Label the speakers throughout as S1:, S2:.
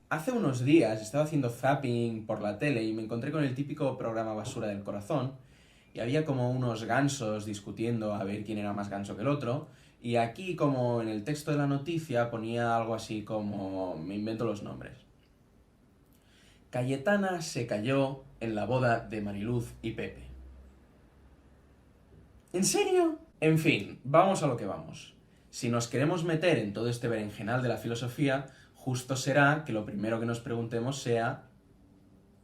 S1: Hace unos días estaba haciendo zapping por la tele y me encontré con el típico programa Basura del Corazón y había como unos gansos discutiendo a ver quién era más ganso que el otro, y aquí como en el texto de la noticia ponía algo así como, me invento los nombres: Cayetana se cayó en la boda de Mariluz y Pepe. ¿En serio? En fin, vamos a lo que vamos. Si nos queremos meter en todo este berenjenal de la filosofía, justo será que lo primero que nos preguntemos sea: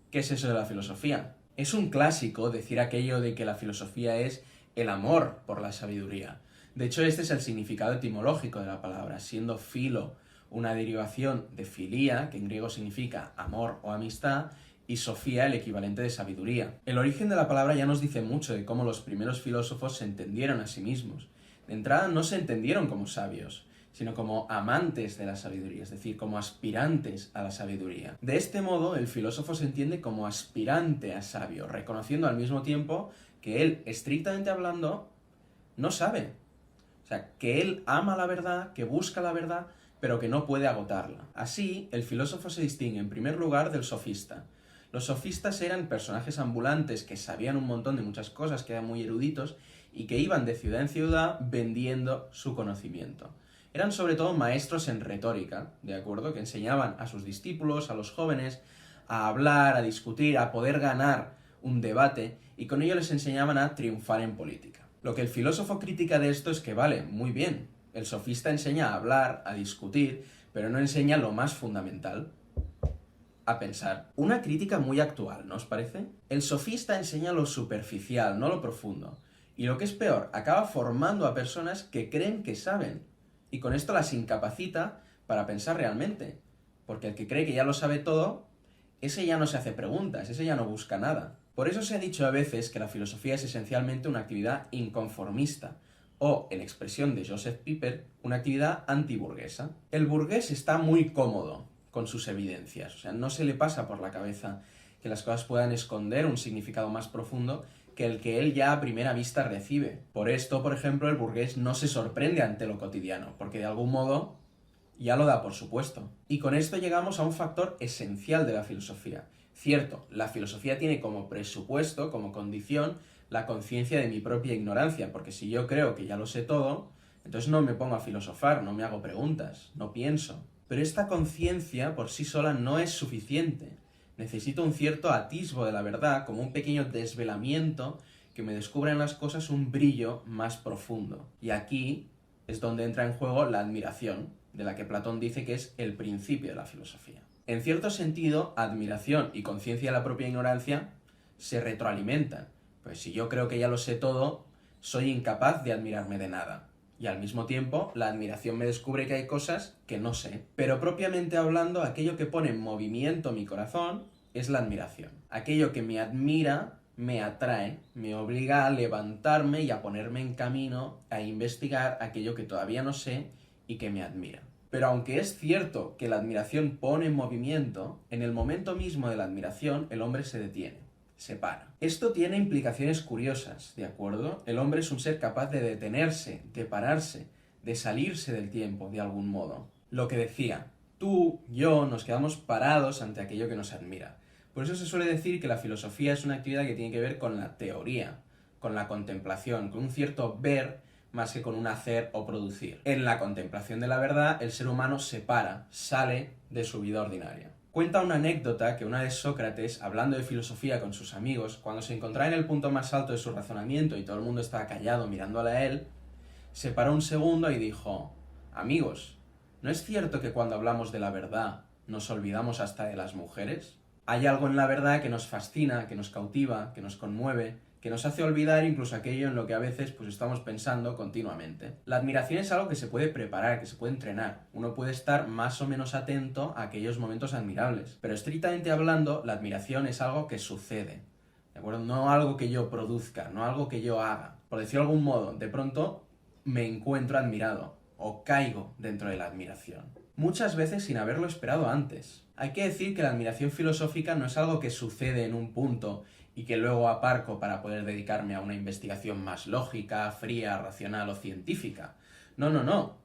S1: ¿qué es eso de la filosofía? Es un clásico decir aquello de que la filosofía es el amor por la sabiduría. De hecho, este es el significado etimológico de la palabra, siendo filo una derivación de filía, que en griego significa amor o amistad, y sofía el equivalente de sabiduría. El origen de la palabra ya nos dice mucho de cómo los primeros filósofos se entendieron a sí mismos. De entrada no se entendieron como sabios, sino como amantes de la sabiduría, es decir, como aspirantes a la sabiduría. De este modo, el filósofo se entiende como aspirante a sabio, reconociendo al mismo tiempo que él, estrictamente hablando, no sabe. O sea, que él ama la verdad, que busca la verdad, pero que no puede agotarla. Así, el filósofo se distingue en primer lugar del sofista. Los sofistas eran personajes ambulantes que sabían un montón de muchas cosas, que eran muy eruditos, y que iban de ciudad en ciudad vendiendo su conocimiento. Eran sobre todo maestros en retórica, ¿de acuerdo? Que enseñaban a sus discípulos, a los jóvenes, a hablar, a discutir, a poder ganar un debate, y con ello les enseñaban a triunfar en política. Lo que el filósofo critica de esto es que, vale, muy bien, el sofista enseña a hablar, a discutir, pero no enseña lo más fundamental: a pensar. Una crítica muy actual, ¿no os parece? El sofista enseña lo superficial, no lo profundo. Y lo que es peor, acaba formando a personas que creen que saben, y con esto las incapacita para pensar realmente. Porque el que cree que ya lo sabe todo, ese ya no se hace preguntas, ese ya no busca nada. Por eso se ha dicho a veces que la filosofía es esencialmente una actividad inconformista, o, en expresión de Joseph Pieper, una actividad antiburguesa. El burgués está muy cómodo con sus evidencias, o sea, no se le pasa por la cabeza que las cosas puedan esconder un significado más profundo que el que él ya a primera vista recibe. Por esto, por ejemplo, el burgués no se sorprende ante lo cotidiano, porque de algún modo ya lo da por supuesto. Y con esto llegamos a un factor esencial de la filosofía. Cierto, la filosofía tiene como presupuesto, como condición, la conciencia de mi propia ignorancia, porque si yo creo que ya lo sé todo, entonces no me pongo a filosofar, no me hago preguntas, no pienso. Pero esta conciencia por sí sola no es suficiente. Necesito un cierto atisbo de la verdad, como un pequeño desvelamiento que me descubra en las cosas un brillo más profundo. Y aquí es donde entra en juego la admiración, de la que Platón dice que es el principio de la filosofía. En cierto sentido, admiración y conciencia de la propia ignorancia se retroalimentan. Pues si yo creo que ya lo sé todo, soy incapaz de admirarme de nada. Y al mismo tiempo, la admiración me descubre que hay cosas que no sé. Pero propiamente hablando, aquello que pone en movimiento mi corazón es la admiración. Aquello que me admira me atrae, me obliga a levantarme y a ponerme en camino, a investigar aquello que todavía no sé y que me admira. Pero aunque es cierto que la admiración pone en movimiento, en el momento mismo de la admiración el hombre se detiene, se para. Esto tiene implicaciones curiosas, ¿de acuerdo? El hombre es un ser capaz de detenerse, de pararse, de salirse del tiempo, de algún modo. Lo que decía, tú, yo, nos quedamos parados ante aquello que nos admira. Por eso se suele decir que la filosofía es una actividad que tiene que ver con la teoría, con la contemplación, con un cierto ver más que con un hacer o producir. En la contemplación de la verdad, el ser humano se para, sale de su vida ordinaria. Cuenta una anécdota que una vez Sócrates, hablando de filosofía con sus amigos, cuando se encontraba en el punto más alto de su razonamiento y todo el mundo estaba callado mirándole a él, se paró un segundo y dijo: amigos, ¿no es cierto que cuando hablamos de la verdad nos olvidamos hasta de las mujeres? Hay algo en la verdad que nos fascina, que nos cautiva, que nos conmueve, que nos hace olvidar incluso aquello en lo que a veces pues estamos pensando continuamente. La admiración es algo que se puede preparar, que se puede entrenar. Uno puede estar más o menos atento a aquellos momentos admirables. Pero estrictamente hablando, la admiración es algo que sucede, ¿de acuerdo? No algo que yo produzca, no algo que yo haga. Por decirlo de algún modo, de pronto me encuentro admirado o caigo dentro de la admiración. Muchas veces sin haberlo esperado antes. Hay que decir que la admiración filosófica no es algo que sucede en un punto y que luego aparco para poder dedicarme a una investigación más lógica, fría, racional o científica. No, no, no.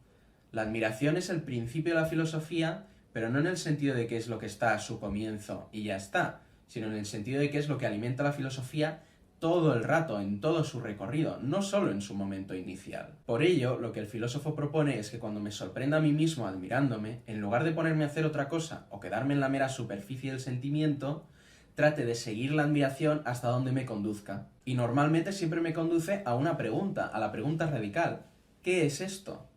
S1: La admiración es el principio de la filosofía, pero no en el sentido de qué es lo que está a su comienzo y ya está, sino en el sentido de qué es lo que alimenta la filosofía todo el rato, en todo su recorrido, no solo en su momento inicial. Por ello, lo que el filósofo propone es que cuando me sorprenda a mí mismo admirándome, en lugar de ponerme a hacer otra cosa o quedarme en la mera superficie del sentimiento, trate de seguir la admiración hasta donde me conduzca. Y normalmente siempre me conduce a una pregunta, a la pregunta radical. ¿Qué es esto?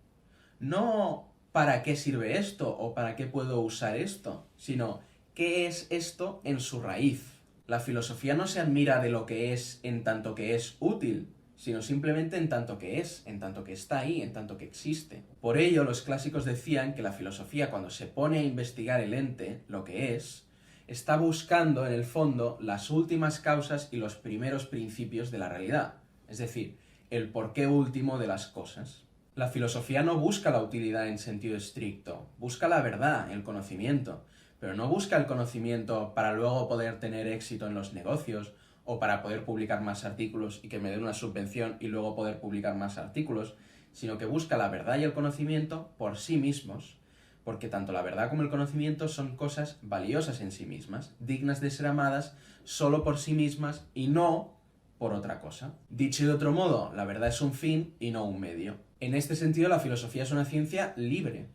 S1: No ¿para qué sirve esto? O ¿para qué puedo usar esto? Sino ¿qué es esto en su raíz? La filosofía no se admira de lo que es en tanto que es útil, sino simplemente en tanto que es, en tanto que está ahí, en tanto que existe. Por ello, los clásicos decían que la filosofía, cuando se pone a investigar el ente, lo que es, está buscando, en el fondo, las últimas causas y los primeros principios de la realidad, es decir, el porqué último de las cosas. La filosofía no busca la utilidad en sentido estricto, busca la verdad, el conocimiento, pero no busca el conocimiento para luego poder tener éxito en los negocios o para poder publicar más artículos y que me den una subvención y luego poder publicar más artículos, sino que busca la verdad y el conocimiento por sí mismos, porque tanto la verdad como el conocimiento son cosas valiosas en sí mismas, dignas de ser amadas solo por sí mismas y no por otra cosa. Dicho de otro modo, la verdad es un fin y no un medio. En este sentido, la filosofía es una ciencia libre,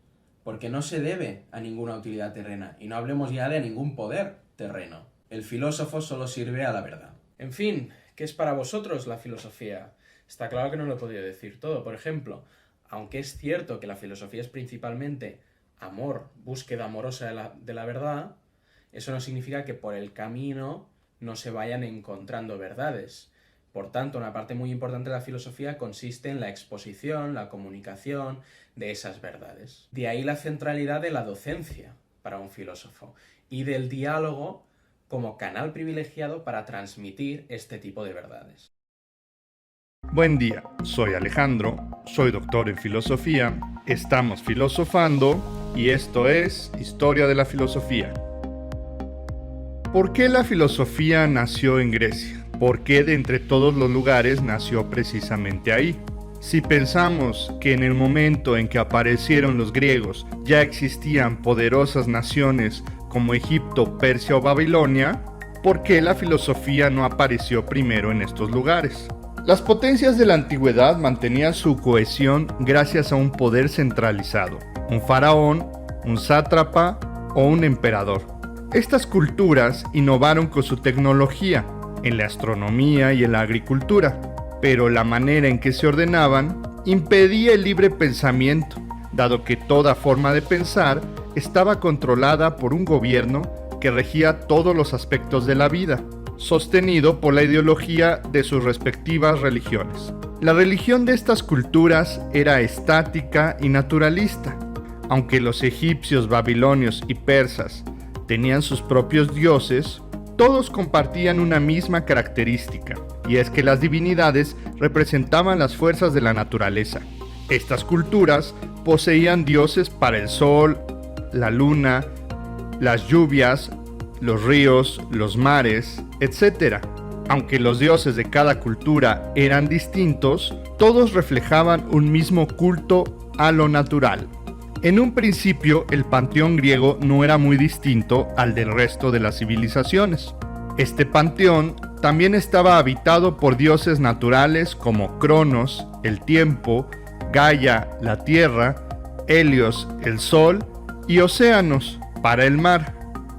S1: porque no se debe a ninguna utilidad terrena, y no hablemos ya de ningún poder terreno. El filósofo solo sirve a la verdad. En fin, ¿qué es para vosotros la filosofía? Está claro que no lo he podido decir todo. Por ejemplo, aunque es cierto que la filosofía es principalmente amor, búsqueda amorosa de la verdad, eso no significa que por el camino no se vayan encontrando verdades. Por tanto, una parte muy importante de la filosofía consiste en la exposición, la comunicación de esas verdades. De ahí la centralidad de la docencia para un filósofo y del diálogo como canal privilegiado para transmitir este tipo de verdades.
S2: Buen día, soy Alejandro, soy doctor en filosofía, estamos filosofando y esto es Historia de la Filosofía. ¿Por qué la filosofía nació en Grecia? ¿Por qué de entre todos los lugares nació precisamente ahí? Si pensamos que en el momento en que aparecieron los griegos ya existían poderosas naciones como Egipto, Persia o Babilonia, ¿por qué la filosofía no apareció primero en estos lugares? Las potencias de la antigüedad mantenían su cohesión gracias a un poder centralizado, un faraón, un sátrapa o un emperador. Estas culturas innovaron con su tecnología, en la astronomía y en la agricultura, pero la manera en que se ordenaban impedía el libre pensamiento, dado que toda forma de pensar estaba controlada por un gobierno que regía todos los aspectos de la vida, sostenido por la ideología de sus respectivas religiones. La religión de estas culturas era estática y naturalista. Aunque los egipcios, babilonios y persas tenían sus propios dioses, todos compartían una misma característica, y es que las divinidades representaban las fuerzas de la naturaleza. Estas culturas poseían dioses para el sol, la luna, las lluvias, los ríos, los mares, etc. Aunque los dioses de cada cultura eran distintos, todos reflejaban un mismo culto a lo natural. En un principio, el panteón griego no era muy distinto al del resto de las civilizaciones. Este panteón también estaba habitado por dioses naturales como Cronos, el tiempo, Gaia, la tierra, Helios, el sol, y Océanos, para el mar.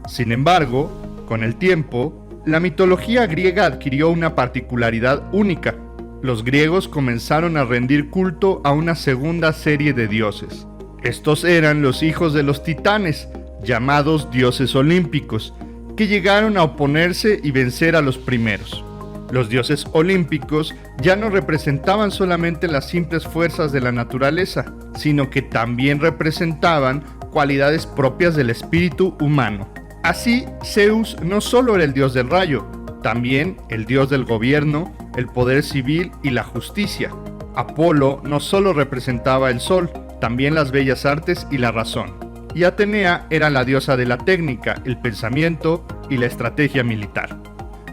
S2: Sin embargo, con el tiempo, la mitología griega adquirió una particularidad única. Los griegos comenzaron a rendir culto a una segunda serie de dioses. Estos eran los hijos de los titanes, llamados dioses olímpicos, que llegaron a oponerse y vencer a los primeros. Los dioses olímpicos ya no representaban solamente las simples fuerzas de la naturaleza, sino que también representaban cualidades propias del espíritu humano. Así, Zeus no solo era el dios del rayo, también el dios del gobierno, el poder civil y la justicia. Apolo no solo representaba el sol, también las bellas artes y la razón. Y Atenea era la diosa de la técnica, el pensamiento y la estrategia militar.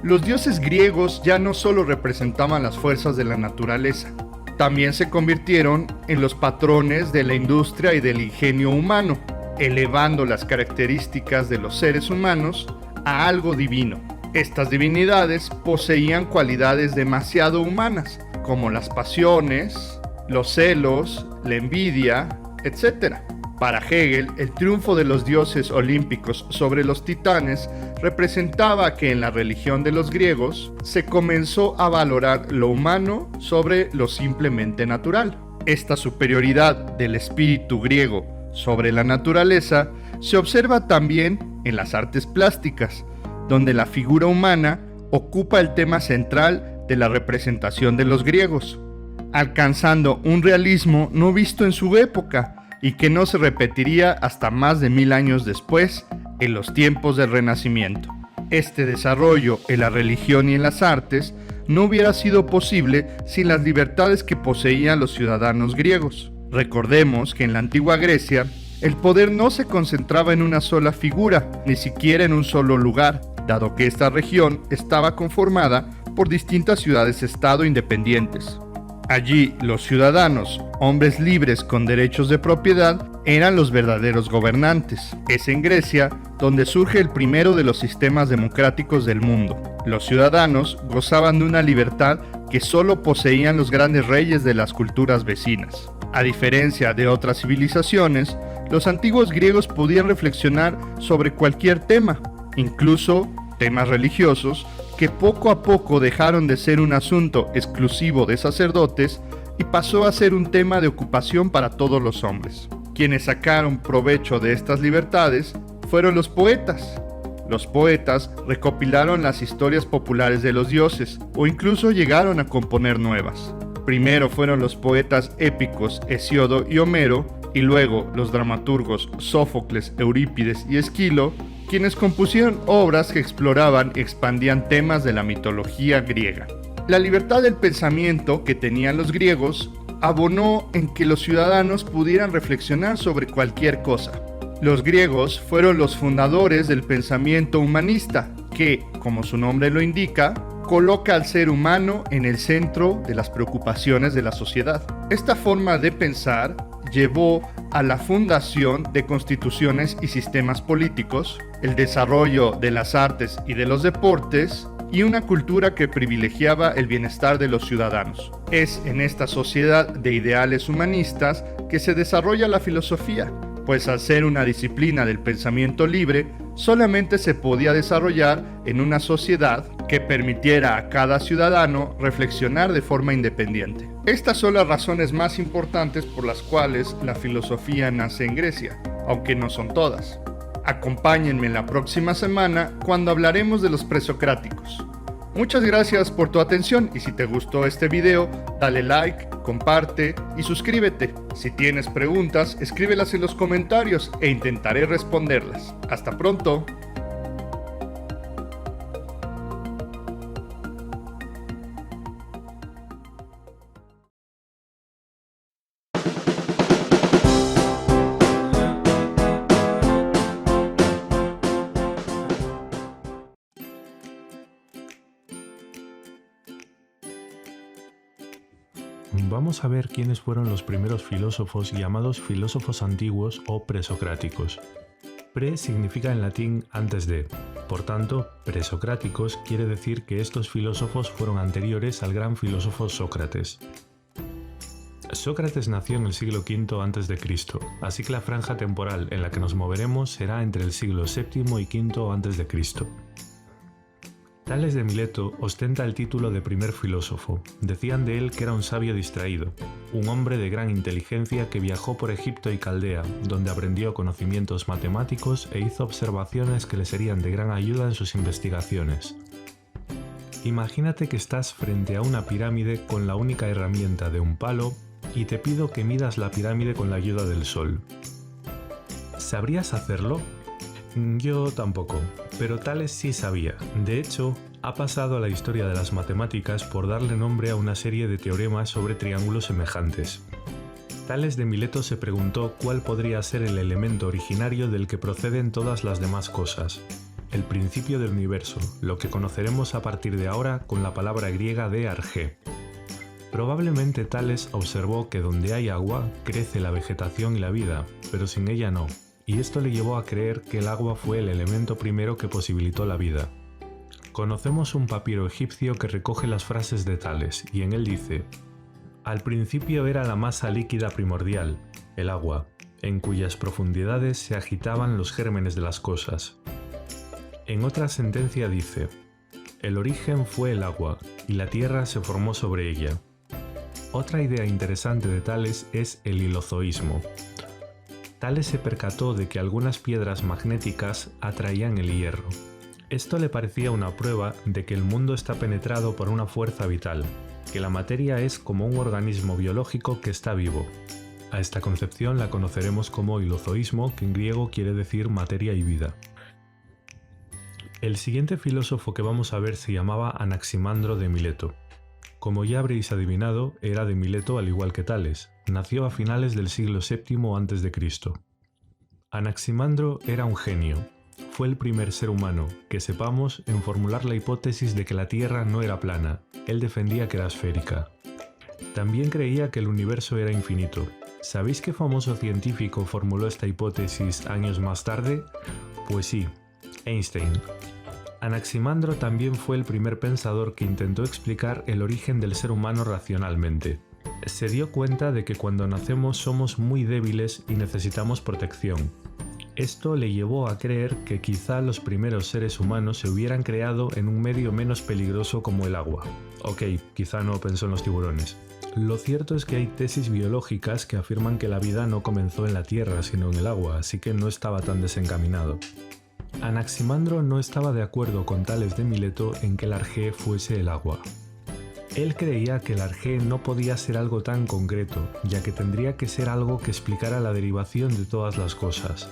S2: Los dioses griegos ya no solo representaban las fuerzas de la naturaleza, también se convirtieron en los patrones de la industria y del ingenio humano. elevando las características de los seres humanos a algo divino. Estas divinidades poseían cualidades demasiado humanas, como las pasiones, los celos, la envidia, etc. Para Hegel, el triunfo de los dioses olímpicos sobre los titanes representaba que en la religión de los griegos se comenzó a valorar lo humano sobre lo simplemente natural. Esta superioridad del espíritu griego sobre la naturaleza se observa también en las artes plásticas, donde la figura humana ocupa el tema central de la representación de los griegos, alcanzando un realismo no visto en su época y que no se repetiría hasta más de 1000 años después, en los tiempos del Renacimiento. Este desarrollo en la religión y en las artes no hubiera sido posible sin las libertades que poseían los ciudadanos griegos. Recordemos que en la antigua Grecia, el poder no se concentraba en una sola figura, ni siquiera en un solo lugar, dado que esta región estaba conformada por distintas ciudades-estado independientes. Allí, los ciudadanos, hombres libres con derechos de propiedad, eran los verdaderos gobernantes. Es en Grecia donde surge el primero de los sistemas democráticos del mundo. Los ciudadanos gozaban de una libertad que solo poseían los grandes reyes de las culturas vecinas. A diferencia de otras civilizaciones, los antiguos griegos podían reflexionar sobre cualquier tema, incluso temas religiosos, que poco a poco dejaron de ser un asunto exclusivo de sacerdotes y pasó a ser un tema de ocupación para todos los hombres. Quienes sacaron provecho de estas libertades fueron los poetas. Los poetas recopilaron las historias populares de los dioses o incluso llegaron a componer nuevas. Primero fueron los poetas épicos Hesíodo y Homero, y luego los dramaturgos Sófocles, Eurípides y Esquilo, quienes compusieron obras que exploraban y expandían temas de la mitología griega. La libertad del pensamiento que tenían los griegos abonó en que los ciudadanos pudieran reflexionar sobre cualquier cosa. Los griegos fueron los fundadores del pensamiento humanista, que, como su nombre lo indica, coloca al ser humano en el centro de las preocupaciones de la sociedad. Esta forma de pensar llevó a la fundación de constituciones y sistemas políticos, el desarrollo de las artes y de los deportes, y una cultura que privilegiaba el bienestar de los ciudadanos. Es en esta sociedad de ideales humanistas que se desarrolla la filosofía, pues al ser una disciplina del pensamiento libre, solamente se podía desarrollar en una sociedad que permitiera a cada ciudadano reflexionar de forma independiente. Estas son las razones más importantes por las cuales la filosofía nace en Grecia, aunque no son todas. Acompáñenme la próxima semana cuando hablaremos de los presocráticos. Muchas gracias por tu atención y si te gustó este video, dale like, comparte y suscríbete. Si tienes preguntas, escríbelas en los comentarios e intentaré responderlas. Hasta pronto.
S3: Vamos a ver quiénes fueron los primeros filósofos llamados filósofos antiguos o presocráticos. Pre significa en latín antes de, por tanto, presocráticos quiere decir que estos filósofos fueron anteriores al gran filósofo Sócrates. Sócrates nació en el siglo V a.C., así que la franja temporal en la que nos moveremos será entre el siglo VII y V a.C. Tales de Mileto ostenta el título de primer filósofo. Decían de él que era un sabio distraído, un hombre de gran inteligencia que viajó por Egipto y Caldea, donde aprendió conocimientos matemáticos e hizo observaciones que le serían de gran ayuda en sus investigaciones. Imagínate que estás frente a una pirámide con la única herramienta de un palo y te pido que midas la pirámide con la ayuda del sol. ¿Sabrías hacerlo? Yo tampoco, pero Tales sí sabía. De hecho, ha pasado a la historia de las matemáticas por darle nombre a una serie de teoremas sobre triángulos semejantes. Tales de Mileto se preguntó cuál podría ser el elemento originario del que proceden todas las demás cosas. El principio del universo, lo que conoceremos a partir de ahora con la palabra griega de argé. Probablemente Tales observó que donde hay agua crece la vegetación y la vida, pero sin ella no. y esto le llevó a creer que el agua fue el elemento primero que posibilitó la vida. Conocemos un papiro egipcio que recoge las frases de Tales, y en él dice: «Al principio era la masa líquida primordial, el agua, en cuyas profundidades se agitaban los gérmenes de las cosas». En otra sentencia dice: «El origen fue el agua, y la tierra se formó sobre ella». Otra idea interesante de Tales es el hilozoísmo. Tales se percató de que algunas piedras magnéticas atraían el hierro. Esto le parecía una prueba de que el mundo está penetrado por una fuerza vital, que la materia es como un organismo biológico que está vivo. A esta concepción la conoceremos como hilozoísmo, que en griego quiere decir materia y vida. El siguiente filósofo que vamos a ver se llamaba Anaximandro de Mileto. Como ya habréis adivinado, era de Mileto al igual que Tales. Nació a finales del siglo VII a.C. Anaximandro era un genio. Fue el primer ser humano, que sepamos, en formular la hipótesis de que la Tierra no era plana. Él defendía que era esférica. También creía que el universo era infinito. ¿Sabéis qué famoso científico formuló esta hipótesis años más tarde? Pues sí, Einstein. Anaximandro también fue el primer pensador que intentó explicar el origen del ser humano racionalmente. Se dio cuenta de que cuando nacemos somos muy débiles y necesitamos protección. Esto le llevó a creer que quizá los primeros seres humanos se hubieran creado en un medio menos peligroso como el agua. Ok, quizá no pensó en los tiburones. Lo cierto es que hay tesis biológicas que afirman que la vida no comenzó en la Tierra sino en el agua, así que no estaba tan desencaminado. Anaximandro no estaba de acuerdo con Tales de Mileto en que el arjé fuese el agua. Él creía que el arjé no podía ser algo tan concreto, ya que tendría que ser algo que explicara la derivación de todas las cosas.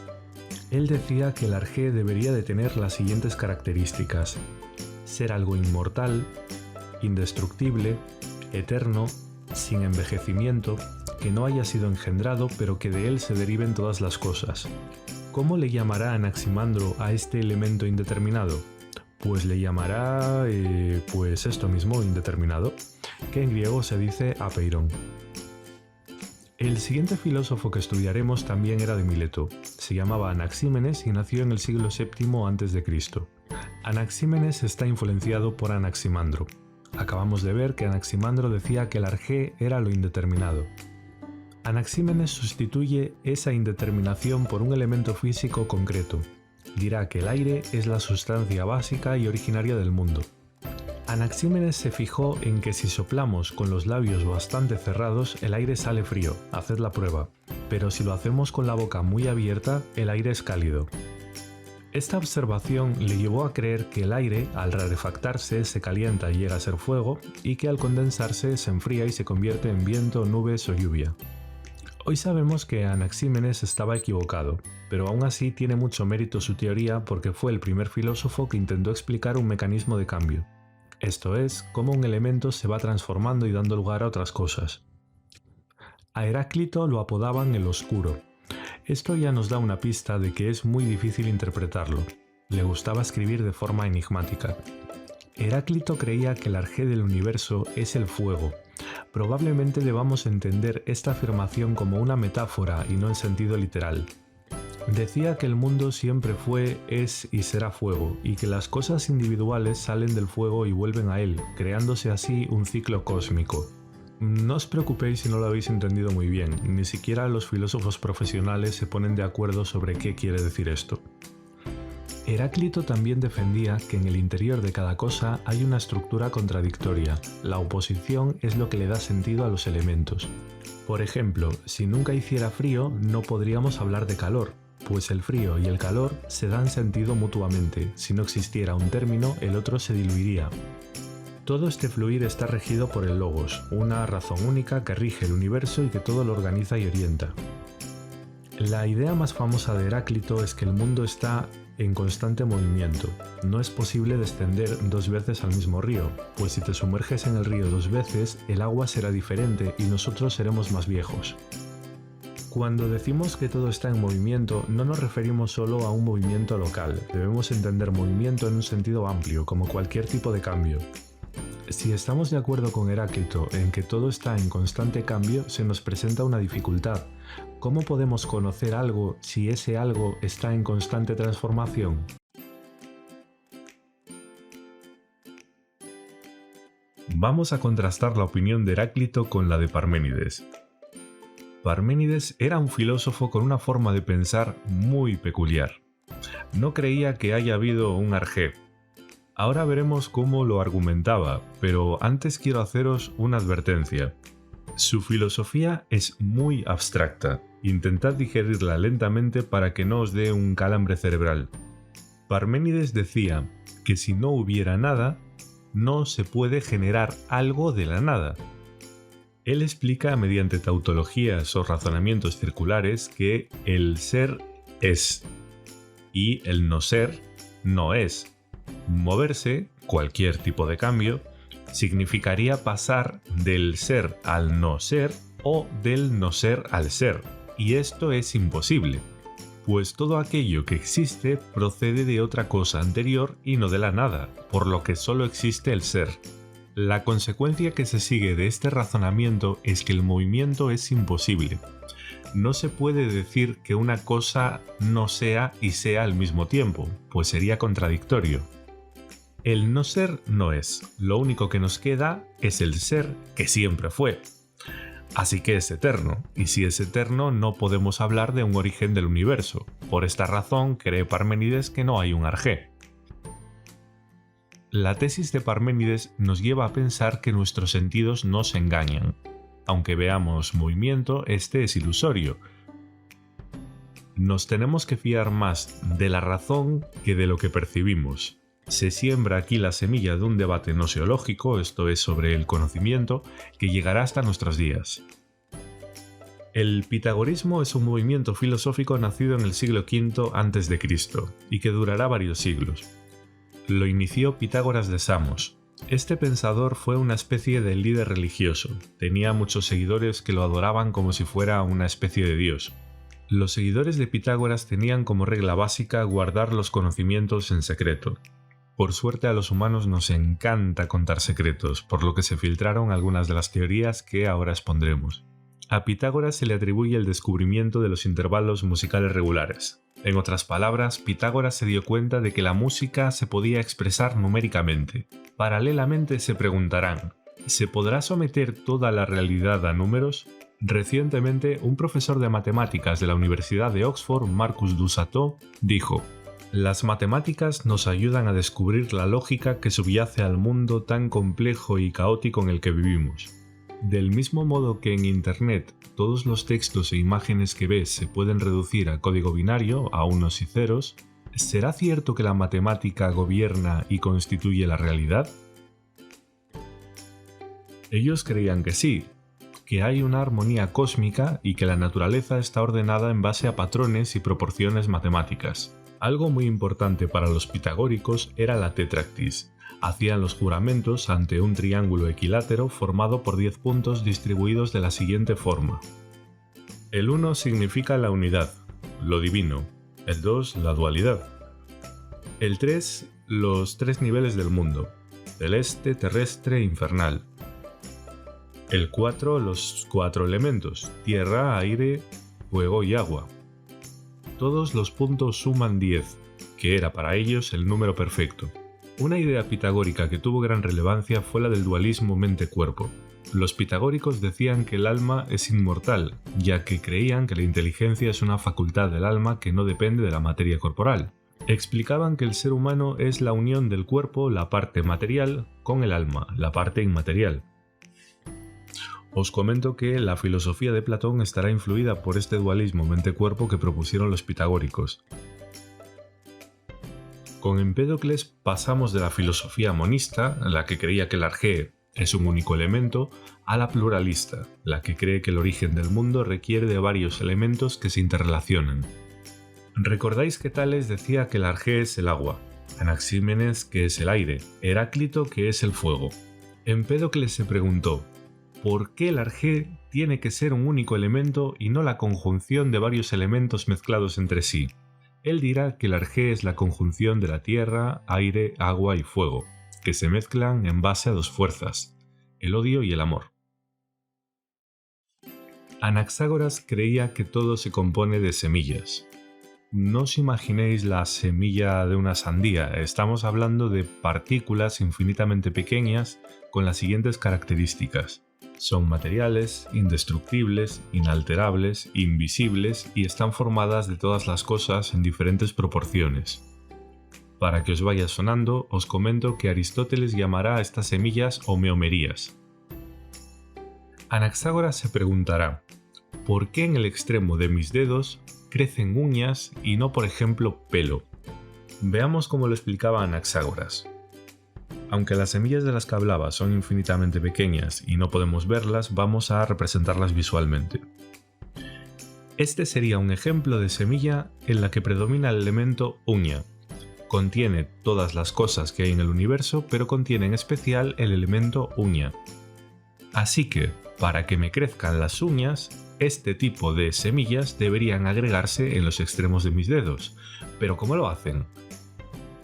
S3: Él decía que el arjé debería de tener las siguientes características: ser algo inmortal, indestructible, eterno, sin envejecimiento, que no haya sido engendrado pero que de él se deriven todas las cosas. ¿Cómo le llamará Anaximandro a este elemento indeterminado? Pues le llamará, pues esto mismo, indeterminado, que en griego se dice apeiron. El siguiente filósofo que estudiaremos también era de Mileto. Se llamaba Anaxímenes y nació en el siglo VII a.C. Anaxímenes está influenciado por Anaximandro. Acabamos de ver que Anaximandro decía que el arjé era lo indeterminado. Anaxímenes sustituye esa indeterminación por un elemento físico concreto. Dirá que el aire es la sustancia básica y originaria del mundo. Anaxímenes se fijó en que si soplamos con los labios bastante cerrados, el aire sale frío, haced la prueba, pero si lo hacemos con la boca muy abierta, el aire es cálido. Esta observación le llevó a creer que el aire, al rarefactarse, se calienta y llega a ser fuego, y que al condensarse se enfría y se convierte en viento, nubes o lluvia. Hoy sabemos que Anaxímenes estaba equivocado, pero aún así tiene mucho mérito su teoría porque fue el primer filósofo que intentó explicar un mecanismo de cambio. Esto es, cómo un elemento se va transformando y dando lugar a otras cosas. A Heráclito lo apodaban el Oscuro. Esto ya nos da una pista de que es muy difícil interpretarlo. Le gustaba escribir de forma enigmática. Heráclito creía que el arjé del universo es el fuego. Probablemente debamos entender esta afirmación como una metáfora y no en sentido literal. Decía que el mundo siempre fue, es y será fuego, y que las cosas individuales salen del fuego y vuelven a él, creándose así un ciclo cósmico. No os preocupéis si no lo habéis entendido muy bien, ni siquiera los filósofos profesionales se ponen de acuerdo sobre qué quiere decir esto. Heráclito también defendía que en el interior de cada cosa hay una estructura contradictoria. La oposición es lo que le da sentido a los elementos. Por ejemplo, si nunca hiciera frío, no podríamos hablar de calor, pues el frío y el calor se dan sentido mutuamente. Si no existiera un término, el otro se diluiría. Todo este fluir está regido por el logos, una razón única que rige el universo y que todo lo organiza y orienta. La idea más famosa de Heráclito es que el mundo está en constante movimiento. No es posible descender dos veces al mismo río, pues si te sumerges en el río dos veces, el agua será diferente y nosotros seremos más viejos. Cuando decimos que todo está en movimiento, no nos referimos solo a un movimiento local, debemos entender movimiento en un sentido amplio, como cualquier tipo de cambio. Si estamos de acuerdo con Heráclito en que todo está en constante cambio, se nos presenta una dificultad. ¿Cómo podemos conocer algo si ese algo está en constante transformación? Vamos a contrastar la opinión de Heráclito con la de Parménides. Parménides era un filósofo con una forma de pensar muy peculiar. No creía que haya habido un arjé. Ahora veremos cómo lo argumentaba, pero antes quiero haceros una advertencia. Su filosofía es muy abstracta. Intentad digerirla lentamente para que no os dé un calambre cerebral. Parménides decía que si no hubiera nada, no se puede generar algo de la nada. Él explica mediante tautologías o razonamientos circulares que el ser es y el no ser no es. Moverse, cualquier tipo de cambio, significaría pasar del ser al no ser o del no ser al ser, y esto es imposible, pues todo aquello que existe procede de otra cosa anterior y no de la nada, por lo que solo existe el ser. La consecuencia que se sigue de este razonamiento es que el movimiento es imposible. No se puede decir que una cosa no sea y sea al mismo tiempo, pues sería contradictorio. El no ser no es, lo único que nos queda es el ser que siempre fue. Así que es eterno, y si es eterno no podemos hablar de un origen del universo. Por esta razón cree Parménides que no hay un arjé. La tesis de Parménides nos lleva a pensar que nuestros sentidos nos engañan. Aunque veamos movimiento, este es ilusorio. Nos tenemos que fiar más de la razón que de lo que percibimos. Se siembra aquí la semilla de un debate gnoseológico, esto es sobre el conocimiento, que llegará hasta nuestros días. El pitagorismo es un movimiento filosófico nacido en el siglo V a.C. y que durará varios siglos. Lo inició Pitágoras de Samos. Este pensador fue una especie de líder religioso, tenía muchos seguidores que lo adoraban como si fuera una especie de dios. Los seguidores de Pitágoras tenían como regla básica guardar los conocimientos en secreto. Por suerte a los humanos nos encanta contar secretos, por lo que se filtraron algunas de las teorías que ahora expondremos. A Pitágoras se le atribuye el descubrimiento de los intervalos musicales regulares. En otras palabras, Pitágoras se dio cuenta de que la música se podía expresar numéricamente. Paralelamente se preguntarán, ¿se podrá someter toda la realidad a números? Recientemente, un profesor de matemáticas de la Universidad de Oxford, Marcus Duchateau, dijo: las matemáticas nos ayudan a descubrir la lógica que subyace al mundo tan complejo y caótico en el que vivimos. Del mismo modo que en Internet todos los textos e imágenes que ves se pueden reducir a código binario, a unos y ceros, ¿será cierto que la matemática gobierna y constituye la realidad? Ellos creían que sí, que hay una armonía cósmica y que la naturaleza está ordenada en base a patrones y proporciones matemáticas. Algo muy importante para los pitagóricos era la tetractis. Hacían los juramentos ante un triángulo equilátero formado por 10 puntos distribuidos de la siguiente forma. El 1 significa la unidad, lo divino. El 2, la dualidad. El 3, los 3 niveles del mundo, celeste, terrestre e infernal. El 4, los 4 elementos, tierra, aire, fuego y agua. Todos los puntos suman 10, que era para ellos el número perfecto. Una idea pitagórica que tuvo gran relevancia fue la del dualismo mente-cuerpo. Los pitagóricos decían que el alma es inmortal, ya que creían que la inteligencia es una facultad del alma que no depende de la materia corporal. Explicaban que el ser humano es la unión del cuerpo, la parte material, con el alma, la parte inmaterial. Os comento que la filosofía de Platón estará influida por este dualismo mente-cuerpo que propusieron los pitagóricos. Con Empédocles pasamos de la filosofía monista, la que creía que el arjé es un único elemento, a la pluralista, la que cree que el origen del mundo requiere de varios elementos que se interrelacionan. ¿Recordáis que Tales decía que el arjé es el agua, Anaxímenes que es el aire, Heráclito que es el fuego? Empédocles se preguntó: ¿por qué el arjé tiene que ser un único elemento y no la conjunción de varios elementos mezclados entre sí? Él dirá que el arjé es la conjunción de la tierra, aire, agua y fuego. que se mezclan en base a dos fuerzas, el odio y el amor. Anaxágoras creía que todo se compone de semillas. No os imaginéis la semilla de una sandía, estamos hablando de partículas infinitamente pequeñas con las siguientes características. Son materiales, indestructibles, inalterables, invisibles y están formadas de todas las cosas en diferentes proporciones. Para que os vaya sonando, os comento que Aristóteles llamará a estas semillas homeomerías. Anaxágoras se preguntará, ¿por qué en el extremo de mis dedos crecen uñas y no, por ejemplo, pelo? Veamos cómo lo explicaba Anaxágoras. Aunque las semillas de las que hablaba son infinitamente pequeñas y no podemos verlas, vamos a representarlas visualmente. Este sería un ejemplo de semilla en la que predomina el elemento uña. Contiene todas las cosas que hay en el universo, pero contiene en especial el elemento uña. Así que, para que me crezcan las uñas, este tipo de semillas deberían agregarse en los extremos de mis dedos. ¿Pero cómo lo hacen?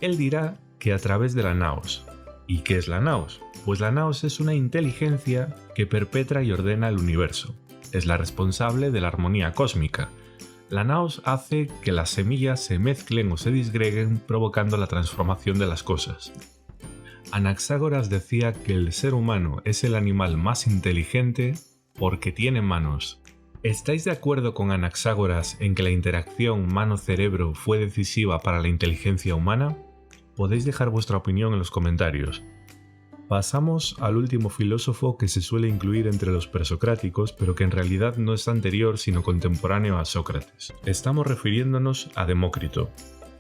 S3: Él dirá que a través de la naos. ¿Y qué es la naos? Pues la naos es una inteligencia que perpetra y ordena el universo. Es la responsable de la armonía cósmica. La naos hace que las semillas se mezclen o se disgreguen, provocando la transformación de las cosas. Anaxágoras decía que el ser humano es el animal más inteligente porque tiene manos. ¿Estáis de acuerdo con Anaxágoras en que la interacción mano-cerebro fue decisiva para la inteligencia humana? Podéis dejar vuestra opinión en los comentarios. Pasamos al último filósofo que se suele incluir entre los presocráticos, pero que en realidad no es anterior sino contemporáneo a Sócrates. Estamos refiriéndonos a Demócrito.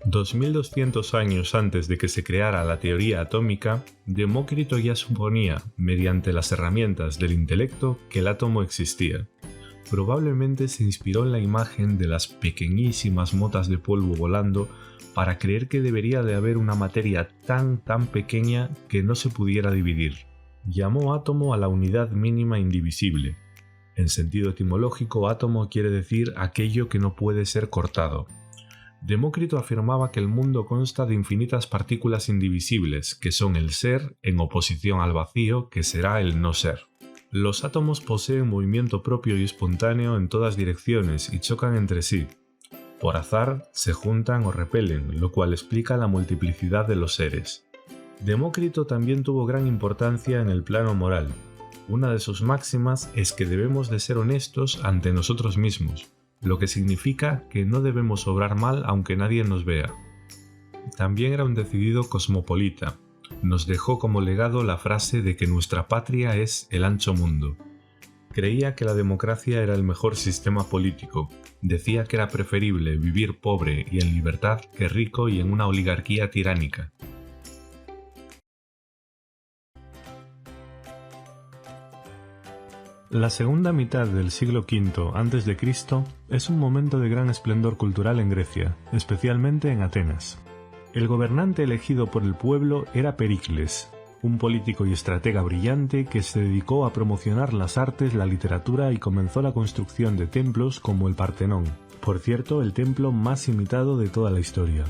S3: 2200 años antes de que se creara la teoría atómica, Demócrito ya suponía, mediante las herramientas del intelecto, que el átomo existía. Probablemente se inspiró en la imagen de las pequeñísimas motas de polvo volando para creer que debería de haber una materia tan pequeña que no se pudiera dividir. Llamó átomo a la unidad mínima indivisible. En sentido etimológico, átomo quiere decir aquello que no puede ser cortado. Demócrito afirmaba que el mundo consta de infinitas partículas indivisibles, que son el ser en oposición al vacío, que será el no ser. Los átomos poseen movimiento propio y espontáneo en todas direcciones y chocan entre sí. Por azar, se juntan o repelen, lo cual explica la multiplicidad de los seres. Demócrito también tuvo gran importancia en el plano moral. Una de sus máximas es que debemos de ser honestos ante nosotros mismos, lo que significa que no debemos obrar mal aunque nadie nos vea. También era un decidido cosmopolita. Nos dejó como legado la frase de que nuestra patria es el ancho mundo. Creía que la democracia era el mejor sistema político. Decía que era preferible vivir pobre y en libertad que rico y en una oligarquía tiránica. La segunda mitad del siglo V a.C. es un momento de gran esplendor cultural en Grecia, especialmente en Atenas. El gobernante elegido por el pueblo era Pericles, un político y estratega brillante que se dedicó a promocionar las artes, la literatura y comenzó la construcción de templos como el Partenón, por cierto, el templo más imitado de toda la historia.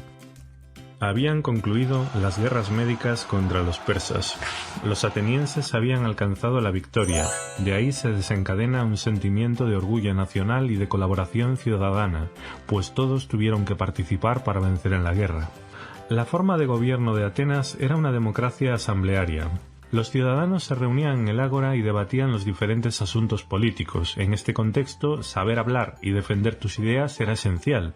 S3: Habían concluido las guerras médicas contra los persas. Los atenienses habían alcanzado la victoria, de ahí se desencadena un sentimiento de orgullo nacional y de colaboración ciudadana, pues todos tuvieron que participar para vencer en la guerra. La forma de gobierno de Atenas era una democracia asamblearia. Los ciudadanos se reunían en el ágora y debatían los diferentes asuntos políticos. En este contexto, saber hablar y defender tus ideas era esencial.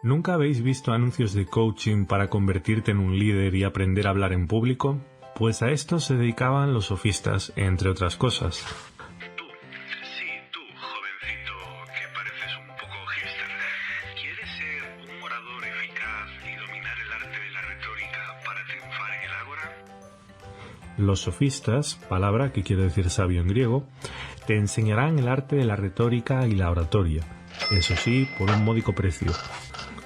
S3: ¿Nunca habéis visto anuncios de coaching para convertirte en un líder y aprender a hablar en público? Pues a esto se dedicaban los sofistas, entre otras cosas.
S4: Tú, jovencito, que pareces un poco hipster, ¿quieres ser un orador eficaz y dominar el arte de la retórica para triunfar en el ágora?
S3: Los sofistas, palabra que quiere decir sabio en griego, te enseñarán el arte de la retórica y la oratoria, eso sí, por un módico precio.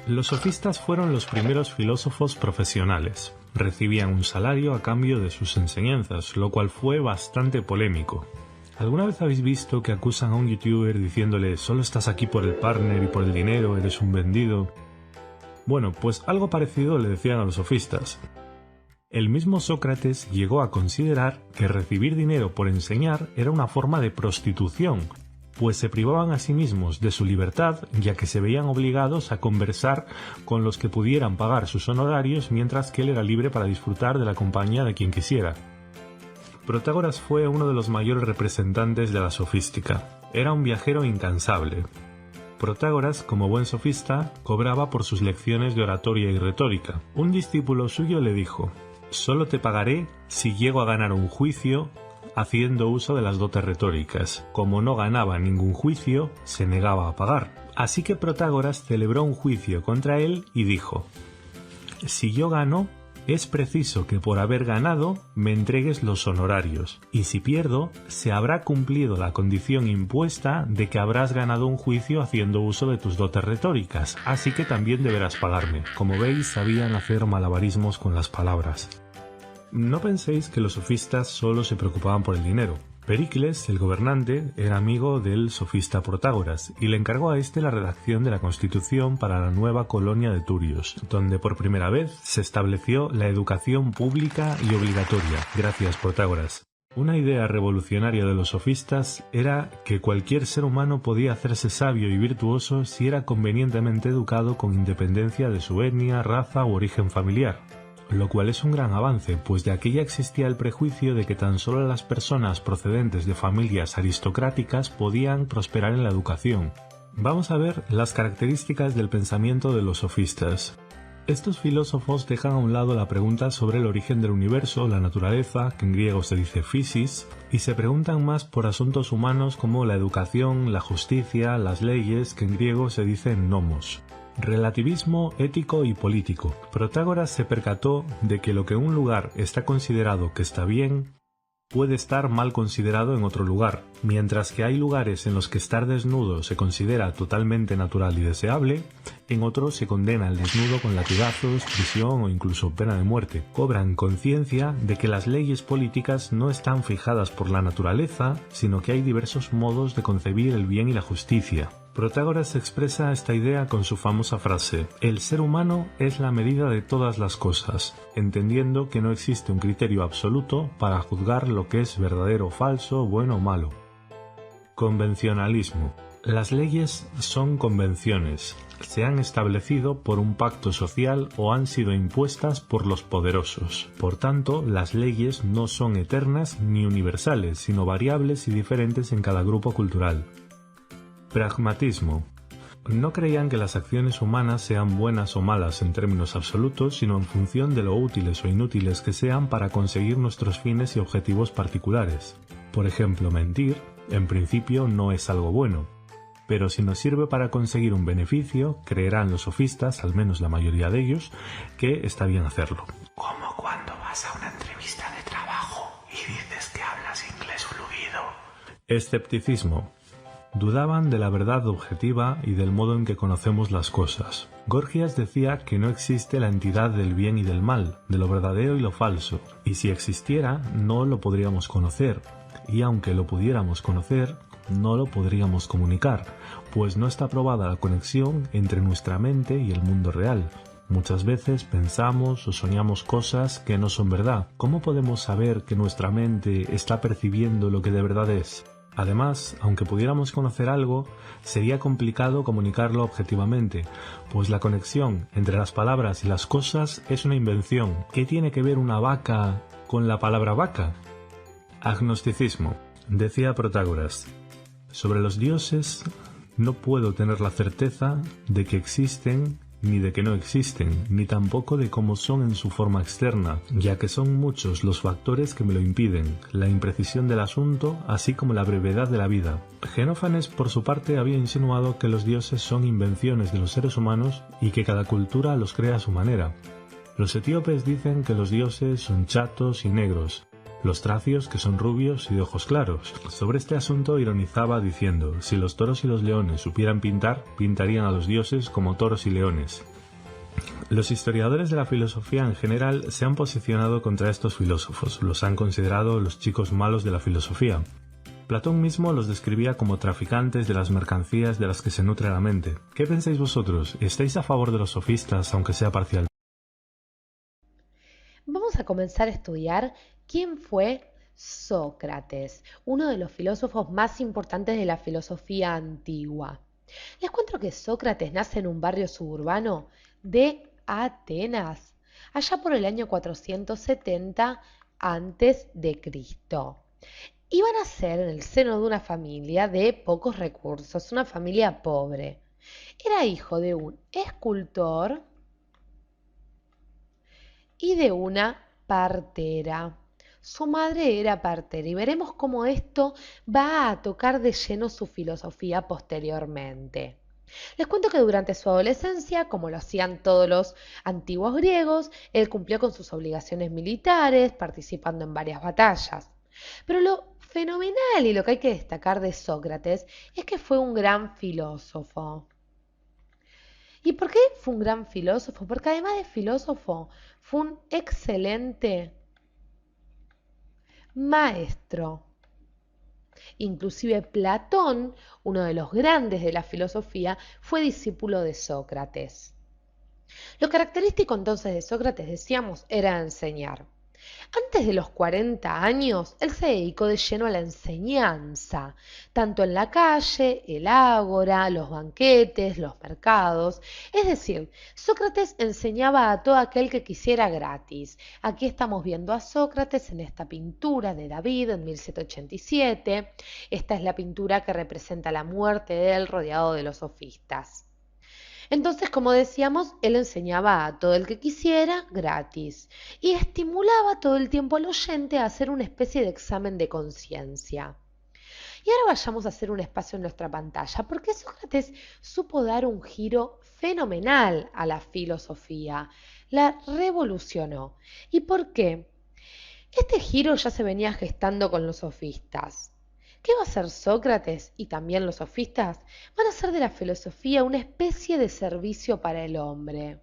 S3: Los sofistas fueron los primeros filósofos profesionales. Recibían un salario a cambio de sus enseñanzas, lo cual fue bastante polémico. ¿Alguna vez habéis visto que acusan a un youtuber diciéndole «solo estás aquí por el partner y por el dinero, eres un vendido»? Bueno, pues algo parecido le decían a los sofistas. El mismo Sócrates llegó a considerar que recibir dinero por enseñar era una forma de prostitución, pues se privaban a sí mismos de su libertad, ya que se veían obligados a conversar con los que pudieran pagar sus honorarios, mientras que él era libre para disfrutar de la compañía de quien quisiera. Protágoras fue uno de los mayores representantes de la sofística. Era un viajero incansable. Protágoras, como buen sofista, cobraba por sus lecciones de oratoria y retórica. Un discípulo suyo le dijo: «Solo te pagaré si llego a ganar un juicio haciendo uso de las dotes retóricas». Como no ganaba ningún juicio, se negaba a pagar. Así que Protágoras celebró un juicio contra él y dijo: «Si yo gano, es preciso que por haber ganado me entregues los honorarios, y si pierdo, se habrá cumplido la condición impuesta de que habrás ganado un juicio haciendo uso de tus dotes retóricas, así que también deberás pagarme». Como veis, sabían hacer malabarismos con las palabras. No penséis que los sofistas solo se preocupaban por el dinero. Pericles, el gobernante, era amigo del sofista Protágoras y le encargó a este la redacción de la Constitución para la nueva colonia de Turios, donde por primera vez se estableció la educación pública y obligatoria. Gracias, Protágoras. Una idea revolucionaria de los sofistas era que cualquier ser humano podía hacerse sabio y virtuoso si era convenientemente educado con independencia de su etnia, raza u origen familiar. Lo cual es un gran avance, pues de aquí ya existía el prejuicio de que tan solo las personas procedentes de familias aristocráticas podían prosperar en la educación. Vamos a ver las características del pensamiento de los sofistas. Estos filósofos dejan a un lado la pregunta sobre el origen del universo, la naturaleza, que en griego se dice physis, y se preguntan más por asuntos humanos como la educación, la justicia, las leyes, que en griego se dice nomos. Relativismo ético y político. Protágoras se percató de que lo que en un lugar está considerado que está bien, puede estar mal considerado en otro lugar. Mientras que hay lugares en los que estar desnudo se considera totalmente natural y deseable, en otros se condena el desnudo con latigazos, prisión o incluso pena de muerte. Cobran conciencia de que las leyes políticas no están fijadas por la naturaleza, sino que hay diversos modos de concebir el bien y la justicia. Protágoras expresa esta idea con su famosa frase: «El ser humano es la medida de todas las cosas», entendiendo que no existe un criterio absoluto para juzgar lo que es verdadero o falso, bueno o malo. Convencionalismo. Las leyes son convenciones. Se han establecido por un pacto social o han sido impuestas por los poderosos. Por tanto, las leyes no son eternas ni universales, sino variables y diferentes en cada grupo cultural. Pragmatismo. No creían que las acciones humanas sean buenas o malas en términos absolutos, sino en función de lo útiles o inútiles que sean para conseguir nuestros fines y objetivos particulares. Por ejemplo, mentir, en principio, no es algo bueno, pero si nos sirve para conseguir un beneficio, creerán los sofistas, al menos la mayoría de ellos, que está bien hacerlo. Como cuando vas a una entrevista de trabajo y dices que hablas inglés fluido. Escepticismo. Dudaban de la verdad objetiva y del modo en que conocemos las cosas. Gorgias decía que no existe la entidad del bien y del mal, de lo verdadero y lo falso, y si existiera, no lo podríamos conocer, y aunque lo pudiéramos conocer, no lo podríamos comunicar, pues no está probada la conexión entre nuestra mente y el mundo real. Muchas veces pensamos o soñamos cosas que no son verdad. ¿Cómo podemos saber que nuestra mente está percibiendo lo que de verdad es? Además, aunque pudiéramos conocer algo, sería complicado comunicarlo objetivamente, pues la conexión entre las palabras y las cosas es una invención. ¿Qué tiene que ver una vaca con la palabra vaca? Agnosticismo. Decía Protágoras: sobre los dioses no puedo tener la certeza de que existen ni de que no existen, ni tampoco de cómo son en su forma externa, ya que son muchos los factores que me lo impiden, la imprecisión del asunto, así como la brevedad de la vida. Xenófanes, por su parte, había insinuado que los dioses son invenciones de los seres humanos y que cada cultura los crea a su manera. Los etíopes dicen que los dioses son chatos y negros, los tracios que son rubios y de ojos claros. Sobre este asunto ironizaba diciendo: si los toros y los leones supieran pintar, pintarían a los dioses como toros y leones. Los historiadores de la filosofía en general se han posicionado contra estos filósofos, los han considerado los chicos malos de la filosofía. Platón mismo los describía como traficantes de las mercancías de las que se nutre la mente. ¿Qué pensáis vosotros? ¿Estáis a favor de los sofistas, aunque sea parcial?
S5: Vamos vamos a comenzar a estudiar quién fue Sócrates, uno de los filósofos más importantes de la filosofía antigua. Les cuento que Sócrates nace en un barrio suburbano de Atenas, allá por el año 470 antes de Cristo. Iba a nacer en el seno de una familia de pocos recursos, una familia pobre. Era hijo de un escultor y de una partera. Su madre era partera y veremos cómo esto va a tocar de lleno su filosofía posteriormente. Les cuento que durante su adolescencia, como lo hacían todos los antiguos griegos, él cumplió con sus obligaciones militares, participando en varias batallas. Pero lo fenomenal y lo que hay que destacar de Sócrates es que fue un gran filósofo. ¿Y por qué fue un gran filósofo? Porque además de filósofo, fue un excelente maestro. Inclusive Platón, uno de los grandes de la filosofía, fue discípulo de Sócrates. Lo característico entonces de Sócrates, decíamos, era enseñar. Antes de los 40 años, él se dedicó de lleno a la enseñanza, tanto en la calle, el ágora, los banquetes, los mercados. Es decir, Sócrates enseñaba a todo aquel que quisiera gratis. Aquí estamos viendo a Sócrates en esta pintura de David en 1787. Esta es la pintura que representa la muerte de él rodeado de los sofistas. Entonces, como decíamos, él enseñaba a todo el que quisiera gratis y estimulaba todo el tiempo al oyente a hacer una especie de examen de conciencia. Y ahora vayamos a hacer un espacio en nuestra pantalla, porque Sócrates supo dar un giro fenomenal a la filosofía, la revolucionó. ¿Y por qué? Este giro ya se venía gestando con los sofistas. ¿Qué va a hacer Sócrates y también los sofistas? Van a hacer de la filosofía una especie de servicio para el hombre.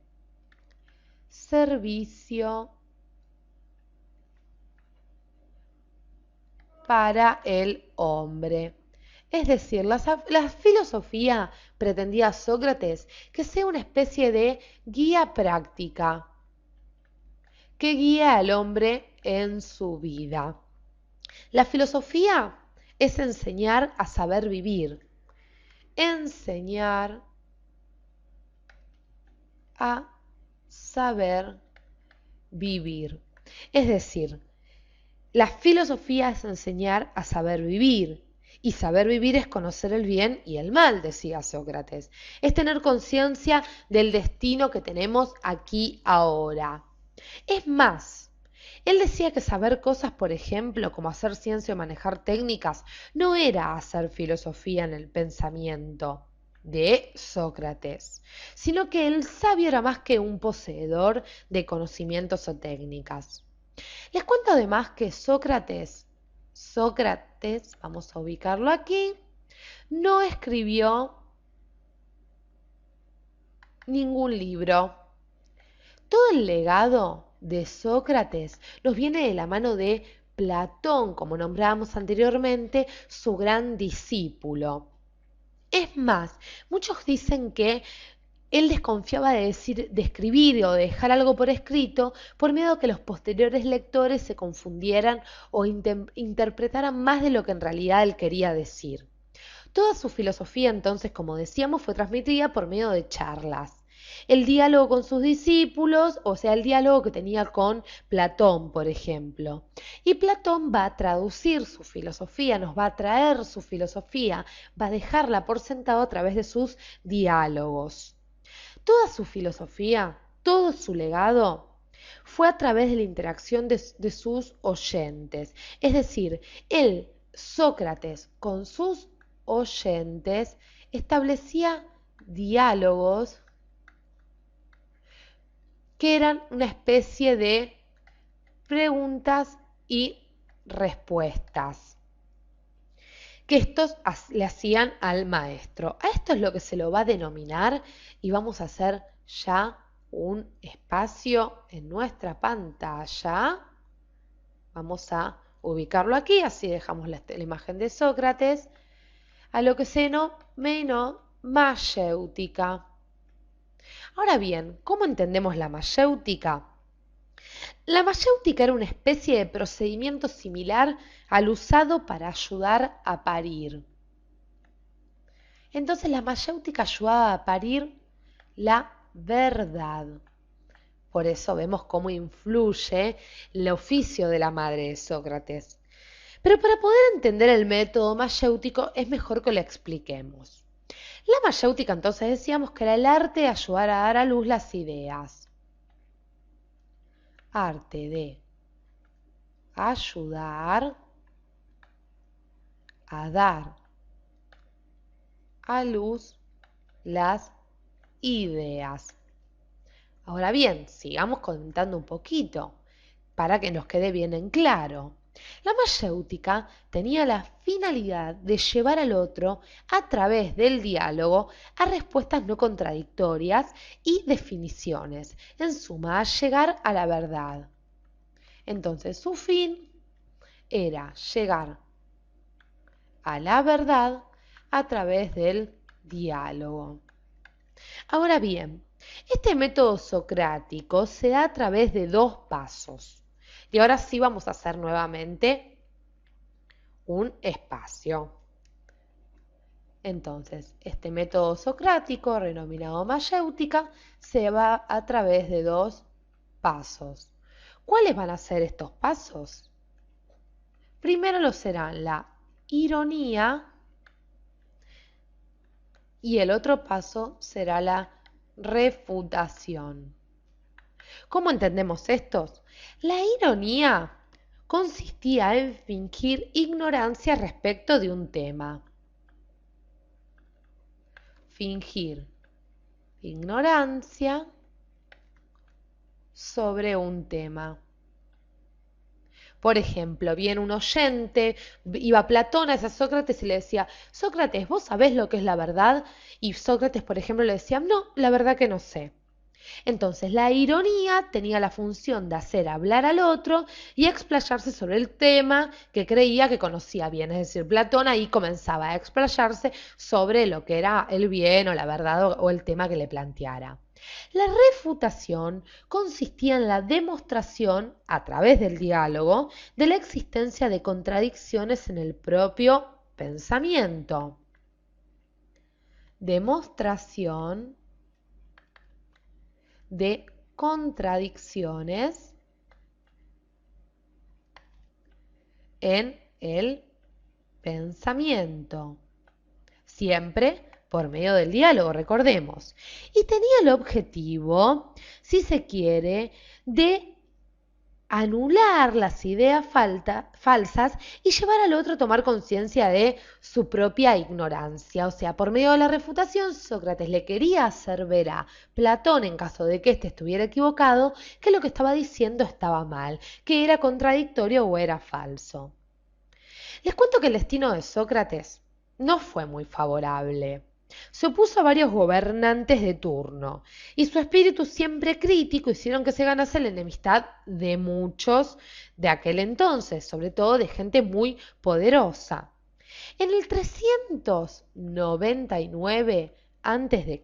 S5: Servicio para el hombre. Es decir, la filosofía pretendía a Sócrates que sea una especie de guía práctica que guía al hombre en su vida. La filosofía es enseñar a saber vivir. Enseñar a saber vivir. Es decir, la filosofía es enseñar a saber vivir. Y saber vivir es conocer el bien y el mal, decía Sócrates. Es tener conciencia del destino que tenemos aquí ahora. Es más, él decía que saber cosas, por ejemplo, como hacer ciencia o manejar técnicas, no era hacer filosofía en el pensamiento de Sócrates, sino que el sabio era más que un poseedor de conocimientos o técnicas. Les cuento además que Sócrates, vamos a ubicarlo aquí, no escribió ningún libro. Todo el legado de Sócrates nos viene de la mano de Platón, como nombrábamos anteriormente, su gran discípulo. Es más, muchos dicen que él desconfiaba de escribir o de dejar algo por escrito por miedo a que los posteriores lectores se confundieran o interpretaran más de lo que en realidad él quería decir. Toda su filosofía, entonces, como decíamos, fue transmitida por medio de charlas. El diálogo con sus discípulos, o sea, el diálogo que tenía con Platón, por ejemplo. Y Platón va a traducir su filosofía, nos va a traer su filosofía, va a dejarla por sentado a través de sus diálogos. Toda su filosofía, todo su legado, fue a través de la interacción de sus oyentes. Es decir, él, Sócrates, con sus oyentes, establecía diálogos que eran una especie de preguntas y respuestas que estos le hacían al maestro. A esto es lo que se lo va a denominar y vamos a hacer ya un espacio en nuestra pantalla. Vamos a ubicarlo aquí, así dejamos la imagen de Sócrates, a lo que se denominó mayéutica. Ahora bien, ¿cómo entendemos la mayéutica? La mayéutica era una especie de procedimiento similar al usado para ayudar a parir. Entonces la mayéutica ayudaba a parir la verdad. Por eso vemos cómo influye el oficio de la madre de Sócrates. Pero para poder entender el método mayéutico es mejor que lo expliquemos. La mayéutica entonces decíamos que era el arte de ayudar a dar a luz las ideas. Arte de ayudar a dar a luz las ideas. Ahora bien, sigamos comentando un poquito para que nos quede bien en claro. La mayéutica tenía la finalidad de llevar al otro a través del diálogo a respuestas no contradictorias y definiciones, en suma, a llegar a la verdad. Entonces, su fin era llegar a la verdad a través del diálogo. Ahora bien, este método socrático se da a través de 2 pasos. Y ahora sí vamos a hacer nuevamente un espacio. Entonces, este método socrático, denominado mayéutica, se va a través de 2 pasos. ¿Cuáles van a ser estos pasos? Primero lo serán la ironía y el otro paso será la refutación. ¿Cómo entendemos estos? La ironía consistía en fingir ignorancia respecto de un tema. Fingir ignorancia sobre un tema. Por ejemplo, viene un oyente, iba Platón hacia Sócrates y le decía: Sócrates, ¿vos sabés lo que es la verdad? Y Sócrates, por ejemplo, le decía: no, la verdad que no sé. Entonces, la ironía tenía la función de hacer hablar al otro y explayarse sobre el tema que creía que conocía bien. Es decir, Platón ahí comenzaba a explayarse sobre lo que era el bien o la verdad o el tema que le planteara. La refutación consistía en la demostración, a través del diálogo, de la existencia de contradicciones en el propio pensamiento. Demostración de contradicciones en el pensamiento. Siempre por medio del diálogo, recordemos. Y tenía el objetivo, si se quiere, de anular las ideas falsas y llevar al otro a tomar conciencia de su propia ignorancia. O sea, por medio de la refutación, Sócrates le quería hacer ver a Platón, en caso de que éste estuviera equivocado, que lo que estaba diciendo estaba mal, que era contradictorio o era falso. Les cuento que el destino de Sócrates no fue muy favorable. Se opuso a varios gobernantes de turno y su espíritu siempre crítico hicieron que se ganase la enemistad de muchos de aquel entonces, sobre todo de gente muy poderosa. En el 399 a.C.,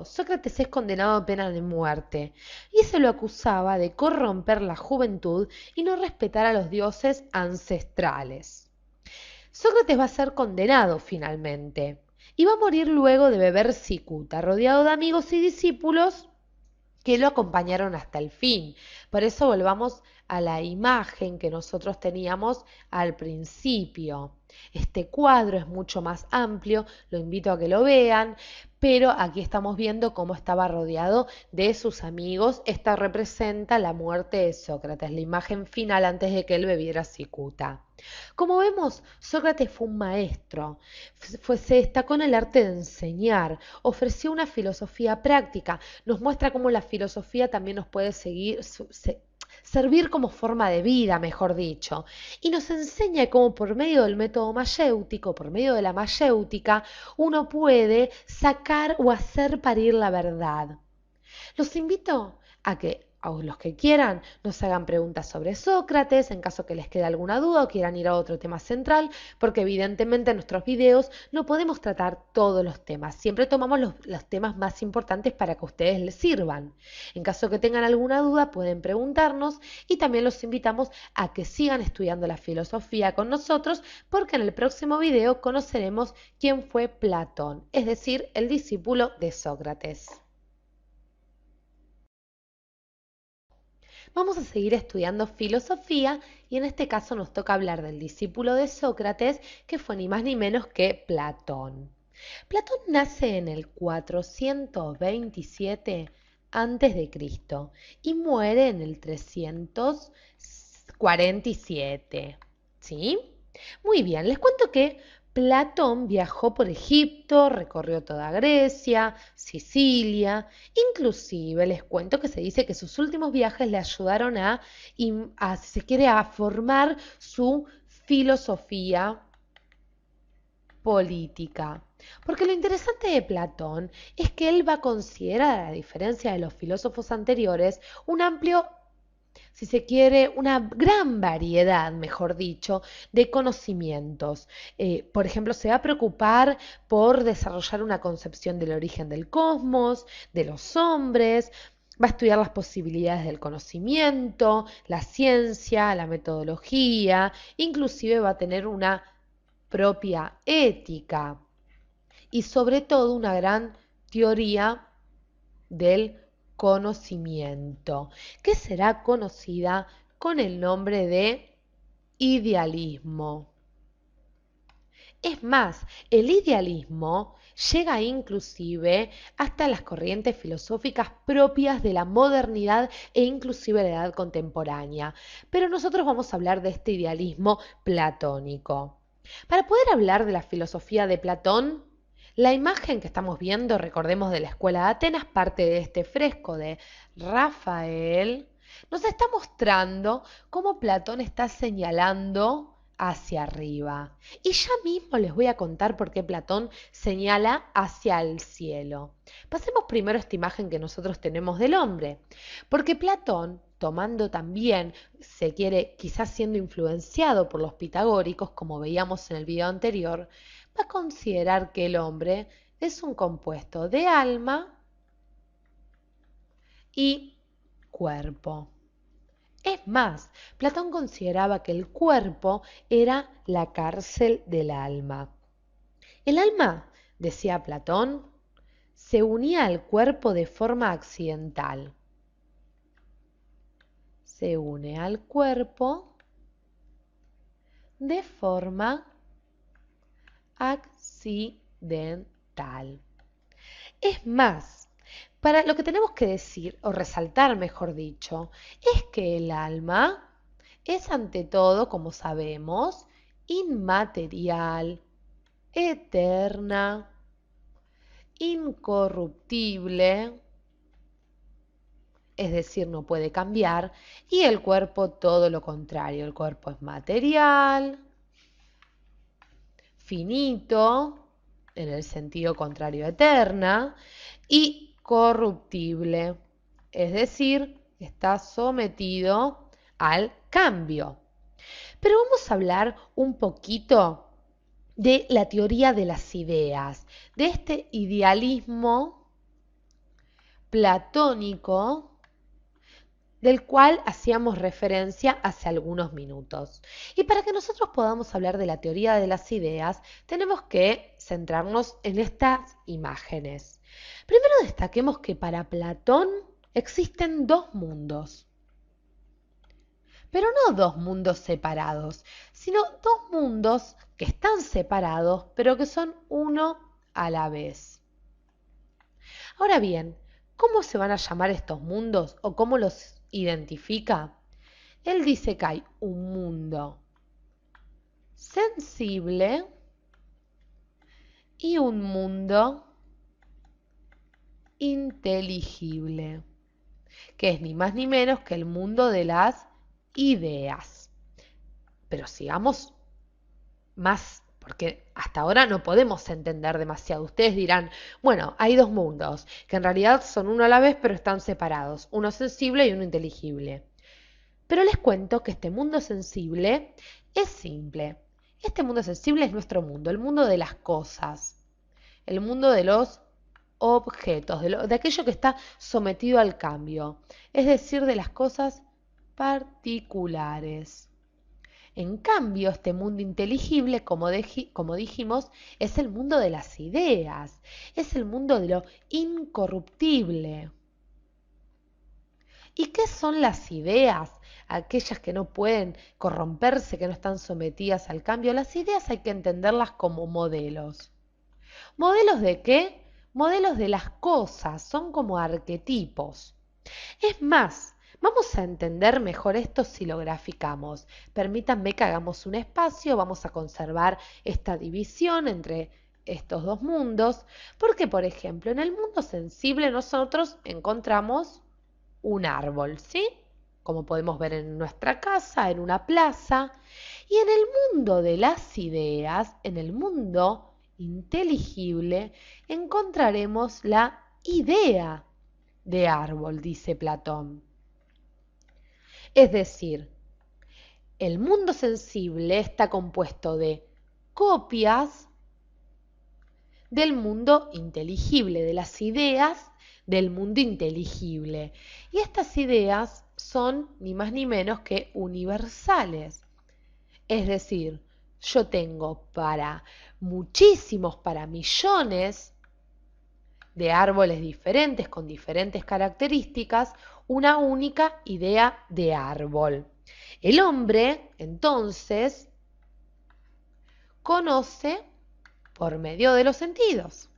S5: Sócrates es condenado a pena de muerte y se lo acusaba de corromper la juventud y no respetar a los dioses ancestrales. Sócrates va a ser condenado finalmente y va a morir luego de beber cicuta, rodeado de amigos y discípulos que lo acompañaron hasta el fin. Por eso volvamos a la imagen que nosotros teníamos al principio. Este cuadro es mucho más amplio, lo invito a que lo vean, pero aquí estamos viendo cómo estaba rodeado de sus amigos. Esta representa la muerte de Sócrates, la imagen final antes de que él bebiera cicuta. Como vemos, Sócrates fue un maestro, se destacó en el arte de enseñar, ofreció una filosofía práctica, nos muestra cómo la filosofía también nos puede servir como forma de vida, mejor dicho, y nos enseña cómo por medio del método mayéutico, por medio de la mayéutica, uno puede sacar o hacer parir la verdad. Los invito a que a los que quieran, nos hagan preguntas sobre Sócrates, en caso que les quede alguna duda o quieran ir a otro tema central, porque evidentemente en nuestros videos no podemos tratar todos los temas. Siempre tomamos los temas más importantes para que a ustedes les sirvan. En caso que tengan alguna duda, pueden preguntarnos y también los invitamos a que sigan estudiando la filosofía con nosotros, porque en el próximo video conoceremos quién fue Platón, es decir, el discípulo de Sócrates. Vamos a seguir estudiando filosofía y en este caso nos toca hablar del discípulo de Sócrates, que fue ni más ni menos que Platón. Platón nace en el 427 a.C. y muere en el 347. ¿Sí? Muy bien, les cuento que Platón viajó por Egipto, recorrió toda Grecia, Sicilia, inclusive les cuento que se dice que sus últimos viajes le ayudaron a formar su filosofía política. Porque lo interesante de Platón es que él va a considerar, a diferencia de los filósofos anteriores, un amplio, si se quiere, una gran variedad, mejor dicho, de conocimientos. Por ejemplo, se va a preocupar por desarrollar una concepción del origen del cosmos, de los hombres, va a estudiar las posibilidades del conocimiento, la ciencia, la metodología, inclusive va a tener una propia ética y sobre todo una gran teoría del conocimiento, que será conocida con el nombre de idealismo. Es más, el idealismo llega inclusive hasta las corrientes filosóficas propias de la modernidad e inclusive de la edad contemporánea. Pero nosotros vamos a hablar de este idealismo platónico. Para poder hablar de la filosofía de Platón, la imagen que estamos viendo, recordemos, de la Escuela de Atenas, parte de este fresco de Rafael, nos está mostrando cómo Platón está señalando hacia arriba. Y ya mismo les voy a contar por qué Platón señala hacia el cielo. Pasemos primero a esta imagen que nosotros tenemos del hombre, porque Platón, tomando también, se quiere, quizás siendo influenciado por los pitagóricos, como veíamos en el video anterior, va a considerar que el hombre es un compuesto de alma y cuerpo. Es más, Platón consideraba que el cuerpo era la cárcel del alma. El alma, decía Platón, se unía al cuerpo de forma accidental. Se une al cuerpo de forma accidental. Es más, para lo que tenemos que decir, o resaltar mejor dicho, es que el alma es ante todo, como sabemos, inmaterial, eterna, incorruptible, es decir, no puede cambiar, y el cuerpo todo lo contrario. El cuerpo es material, finito, en el sentido contrario eterna, y corruptible, es decir, está sometido al cambio. Pero vamos a hablar un poquito de la teoría de las ideas, de este idealismo platónico del cual hacíamos referencia hace algunos minutos. Y para que nosotros podamos hablar de la teoría de las ideas, tenemos que centrarnos en estas imágenes. Primero destaquemos que para Platón existen dos mundos. Pero no dos mundos separados, sino dos mundos que están separados, pero que son uno a la vez. Ahora bien, ¿cómo se van a llamar estos mundos o cómo los identifica? Él dice que hay un mundo sensible y un mundo inteligible, que es ni más ni menos que el mundo de las ideas. Pero sigamos más porque hasta ahora no podemos entender demasiado. Ustedes dirán, bueno, hay dos mundos, que en realidad son uno a la vez, pero están separados, uno sensible y uno inteligible. Pero les cuento que este mundo sensible es simple. Este mundo sensible es nuestro mundo, el mundo de las cosas, el mundo de los objetos, de aquello que está sometido al cambio, es decir, de las cosas particulares. En cambio, este mundo inteligible, como dijimos, es el mundo de las ideas, es el mundo de lo incorruptible. ¿Y qué son las ideas? Aquellas que no pueden corromperse, que no están sometidas al cambio. Las ideas hay que entenderlas como modelos. ¿Modelos de qué? Modelos de las cosas, son como arquetipos. Es más, vamos a entender mejor esto si lo graficamos. Permítanme que hagamos un espacio, vamos a conservar esta división entre estos dos mundos, porque por ejemplo, en el mundo sensible nosotros encontramos un árbol, ¿sí? Como podemos ver en nuestra casa, en una plaza. Y en el mundo de las ideas, en el mundo inteligible, encontraremos la idea de árbol, dice Platón. Es decir, el mundo sensible está compuesto de copias del mundo inteligible, de las ideas del mundo inteligible. Y estas ideas son ni más ni menos que universales. Es decir, yo tengo para muchísimos, para millones de árboles diferentes con diferentes características, una única idea de árbol. El hombre, entonces, conoce por medio de los sentidos.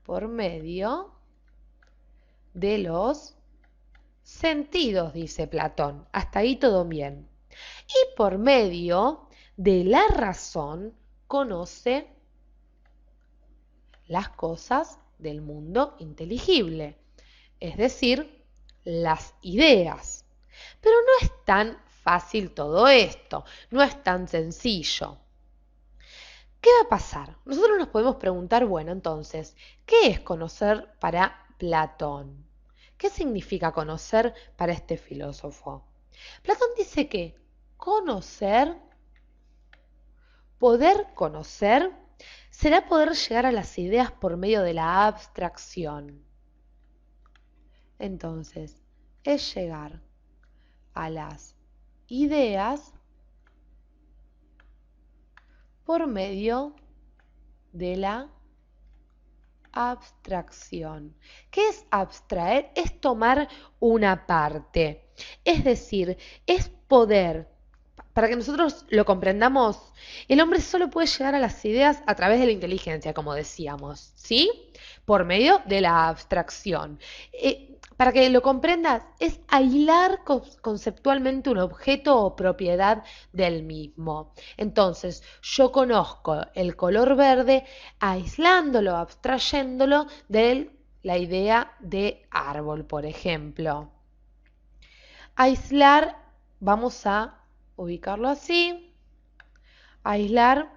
S5: Por medio de los sentidos, dice Platón. Hasta ahí todo bien. Y por medio de la razón conoce las cosas del mundo inteligible, es decir, las ideas. Pero no es tan fácil todo esto, no es tan sencillo. ¿Qué va a pasar? Nosotros nos podemos preguntar, bueno, entonces, ¿qué es conocer para Platón? ¿Qué significa conocer para este filósofo? Platón dice que conocer, poder conocer, será poder llegar a las ideas por medio de la abstracción. Entonces, es llegar a las ideas por medio de la abstracción. ¿Qué es abstraer? Es tomar una parte. Es decir, es poder. Para que nosotros lo comprendamos, el hombre solo puede llegar a las ideas a través de la inteligencia, como decíamos, ¿sí? Por medio de la abstracción. Para que lo comprendas, es aislar conceptualmente un objeto o propiedad del mismo. Entonces, yo conozco el color verde aislándolo, abstrayéndolo de la idea de árbol, por ejemplo. Aislar, vamos a ubicarlo así, aislar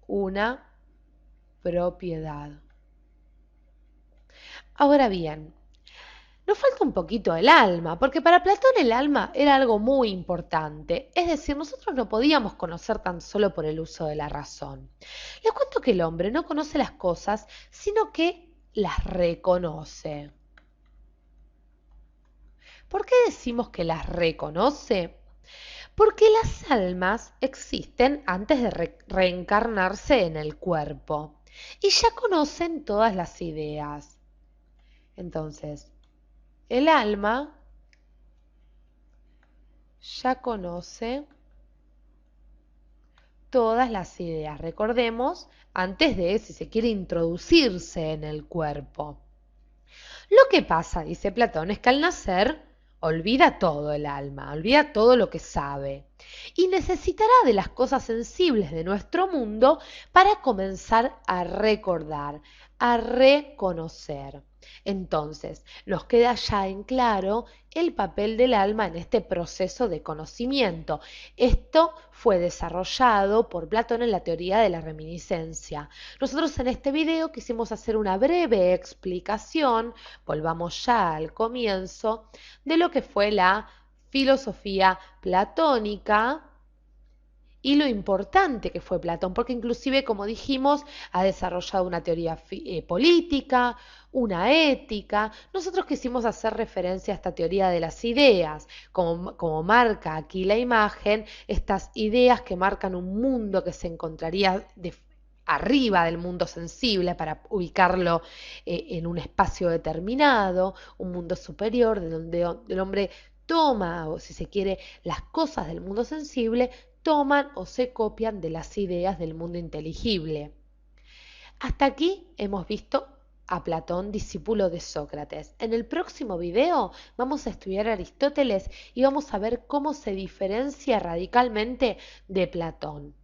S5: una propiedad. Ahora bien, nos falta un poquito el alma, porque para Platón el alma era algo muy importante. Es decir, nosotros no podíamos conocer tan solo por el uso de la razón. Les cuento que el hombre no conoce las cosas, sino que las reconoce. ¿Por qué decimos que las reconoce? Porque las almas existen antes de reencarnarse en el cuerpo y ya conocen todas las ideas. Entonces, el alma ya conoce todas las ideas. Recordemos, antes de, si se quiere, introducirse en el cuerpo. Lo que pasa, dice Platón, es que al nacer olvida todo el alma, olvida todo lo que sabe y necesitará de las cosas sensibles de nuestro mundo para comenzar a recordar, a reconocer. Entonces, nos queda ya en claro el papel del alma en este proceso de conocimiento. Esto fue desarrollado por Platón en la teoría de la reminiscencia. Nosotros en este video quisimos hacer una breve explicación, volvamos ya al comienzo, de lo que fue la filosofía platónica y lo importante que fue Platón, porque inclusive, como dijimos, ha desarrollado una teoría política, una ética. Nosotros quisimos hacer referencia a esta teoría de las ideas, como marca aquí la imagen, estas ideas que marcan un mundo que se encontraría arriba del mundo sensible para ubicarlo en un espacio determinado, un mundo superior, de donde el hombre toma, o si se quiere, las cosas del mundo sensible, toman o se copian de las ideas del mundo inteligible. Hasta aquí hemos visto a Platón, discípulo de Sócrates. En el próximo video vamos a estudiar a Aristóteles y vamos a ver cómo se diferencia radicalmente de Platón.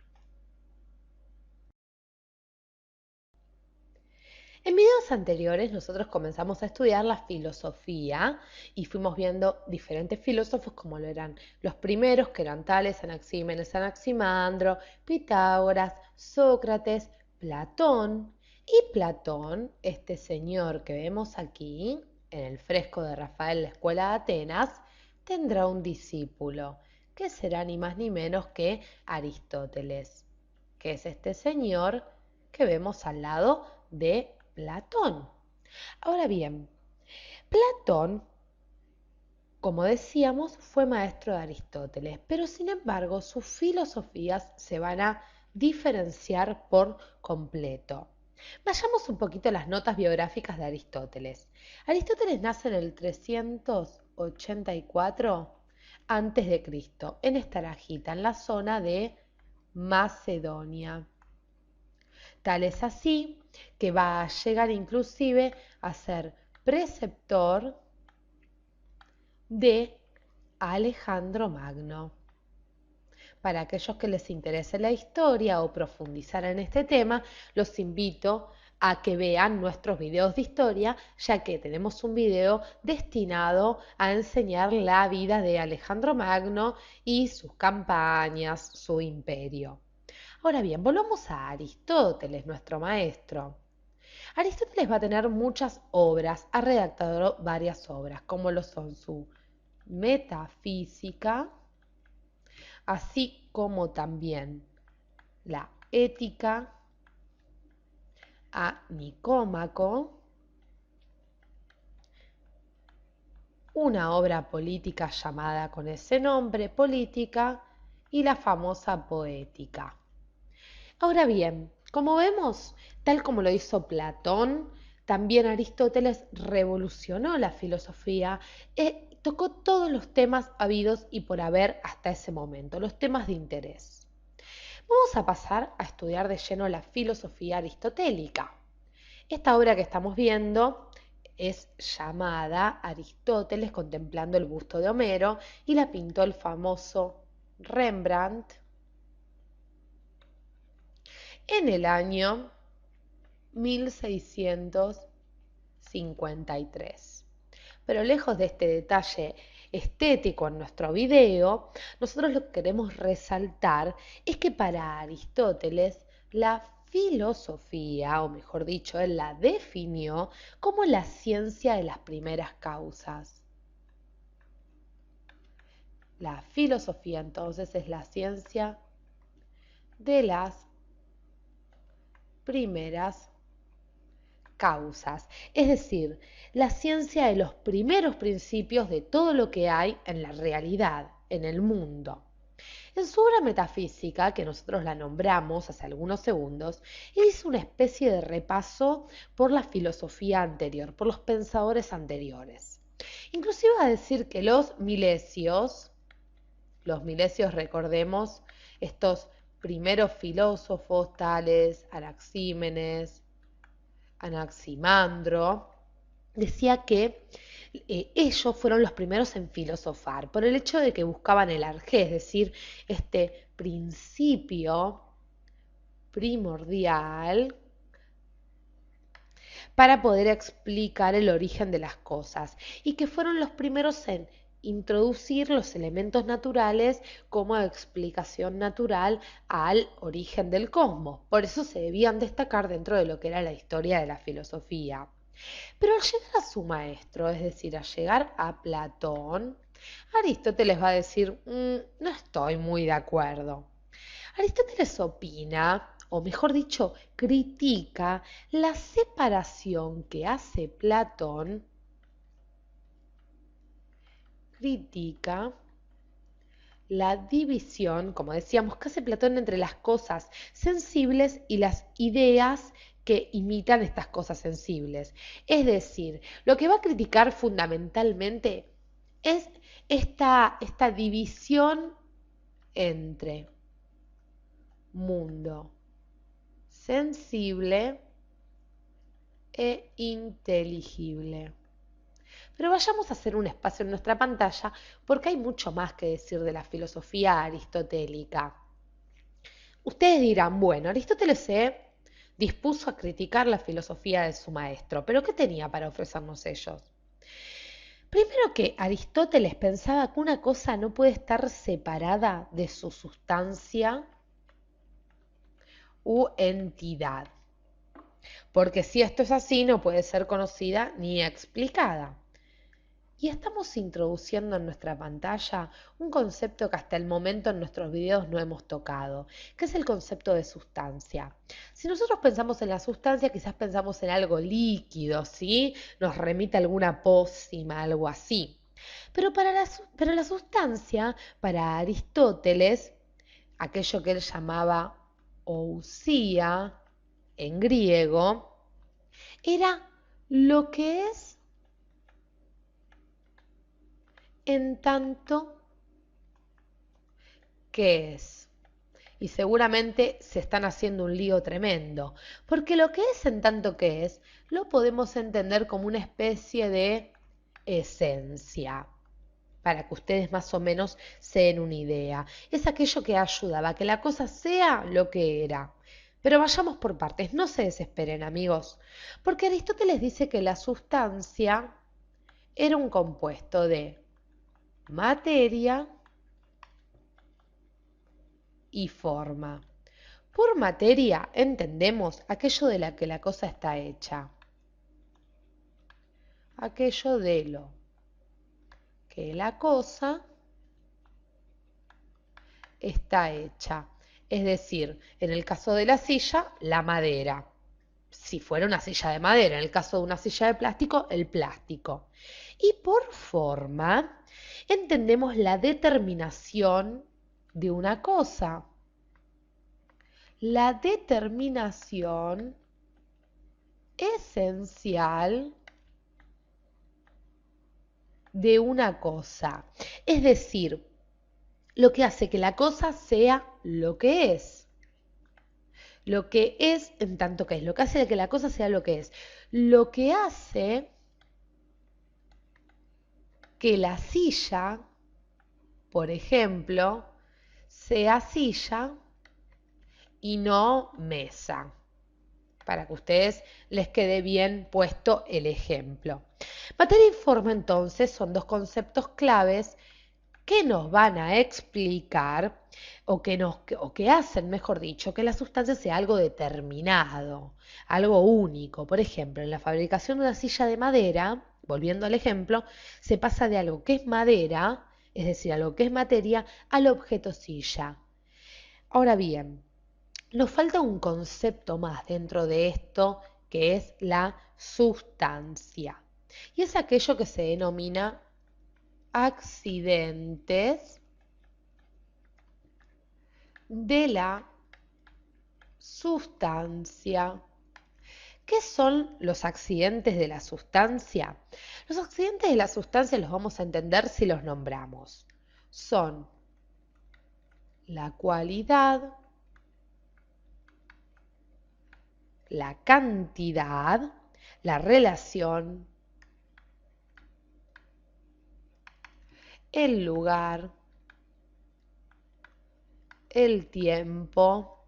S5: En videos anteriores nosotros comenzamos a estudiar la filosofía y fuimos viendo diferentes filósofos como lo eran los primeros, que eran Tales, Anaxímenes, Anaximandro, Pitágoras, Sócrates, Platón. Y Platón, este señor que vemos aquí en el fresco de Rafael, la Escuela de Atenas, tendrá un discípulo, que será ni más ni menos que Aristóteles, que es este señor que vemos al lado de Platón. Ahora bien, Platón, como decíamos, fue maestro de Aristóteles, pero sin embargo sus filosofías se van a diferenciar por completo. Vayamos un poquito a las notas biográficas de Aristóteles. Aristóteles nace en el 384 a.C. en Estaragita, en la zona de Macedonia. Tal es así que va a llegar inclusive a ser preceptor de Alejandro Magno. Para aquellos que les interese la historia o profundizar en este tema, los invito a que vean nuestros videos de historia, ya que tenemos un video destinado a enseñar la vida de Alejandro Magno y sus campañas, su imperio. Ahora bien, volvamos a Aristóteles, nuestro maestro. Aristóteles va a tener muchas obras, ha redactado varias obras, como lo son su Metafísica, así como también la Ética a Nicómaco, una obra política llamada con ese nombre, Política, y la famosa Poética. Ahora bien, como vemos, tal como lo hizo Platón, también Aristóteles revolucionó la filosofía e tocó todos los temas habidos y por haber hasta ese momento, los temas de interés. Vamos a pasar a estudiar de lleno la filosofía aristotélica. Esta obra que estamos viendo es llamada Aristóteles contemplando el busto de Homero y la pintó el famoso Rembrandt en el año 1653. Pero lejos de este detalle estético en nuestro video, nosotros lo que queremos resaltar es que para Aristóteles la filosofía, o mejor dicho, él la definió como la ciencia de las primeras causas. La filosofía entonces es la ciencia de las primeras causas, es decir, la ciencia de los primeros principios de todo lo que hay en la realidad, en el mundo. En su obra Metafísica, que nosotros la nombramos hace algunos segundos, él hizo una especie de repaso por la filosofía anterior, por los pensadores anteriores. Inclusive va a decir que los milesios, recordemos, estos primeros filósofos tales Anaxímenes, Anaximandro, decía que ellos fueron los primeros en filosofar por el hecho de que buscaban el arjé, es decir, este principio primordial para poder explicar el origen de las cosas y que fueron los primeros en introducir los elementos naturales como explicación natural al origen del cosmos. Por eso se debían destacar dentro de lo que era la historia de la filosofía. Pero al llegar a su maestro, es decir, al llegar a Platón, Aristóteles va a decir, no estoy muy de acuerdo. Aristóteles opina, o mejor dicho, critica la separación que hace Platón, critica la división, como decíamos, que hace Platón entre las cosas sensibles y las ideas que imitan estas cosas sensibles. Es decir, lo que va a criticar fundamentalmente es esta división entre mundo sensible e inteligible. Pero vayamos a hacer un espacio en nuestra pantalla porque hay mucho más que decir de la filosofía aristotélica. Ustedes dirán, bueno, Aristóteles se dispuso a criticar la filosofía de su maestro, pero ¿qué tenía para ofrecernos ellos? Primero que Aristóteles pensaba que una cosa no puede estar separada de su sustancia u entidad, porque si esto es así no puede ser conocida ni explicada. Y estamos introduciendo en nuestra pantalla un concepto que hasta el momento en nuestros videos no hemos tocado, que es el concepto de sustancia. Si nosotros pensamos en la sustancia, quizás pensamos en algo líquido, ¿sí? Nos remite a alguna pócima, algo así. Pero la sustancia, para Aristóteles, aquello que él llamaba ousia en griego, era lo que es en tanto que es. Y seguramente se están haciendo un lío tremendo, porque lo que es en tanto que es, lo podemos entender como una especie de esencia, para que ustedes más o menos se den una idea. Es aquello que ayudaba a que la cosa sea lo que era. Pero vayamos por partes, no se desesperen, amigos, porque Aristóteles dice que la sustancia era un compuesto de materia y forma. Por materia entendemos aquello de la que la cosa está hecha, aquello de lo que la cosa está hecha. Es decir, en el caso de la silla, la madera. Si fuera una silla de madera, en el caso de una silla de plástico, el plástico. Y por forma, entendemos la determinación de una cosa. La determinación esencial de una cosa. Es decir, lo que hace que la cosa sea lo que es. Lo que es en tanto que es. Lo que hace que la cosa sea lo que es. Lo que hace que la silla, por ejemplo, sea silla y no mesa. Para que a ustedes les quede bien puesto el ejemplo. Materia y forma, entonces, son dos conceptos claves que nos van a explicar o que hacen, mejor dicho, que la sustancia sea algo determinado, algo único. Por ejemplo, en la fabricación de una silla de madera, volviendo al ejemplo, se pasa de algo que es madera, es decir, algo que es materia, al objeto silla. Ahora bien, nos falta un concepto más dentro de esto, que es la sustancia. Y es aquello que se denomina accidentes de la sustancia. ¿Qué son los accidentes de la sustancia? Los accidentes de la sustancia los vamos a entender si los nombramos. Son la cualidad, la cantidad, la relación, el lugar, el tiempo,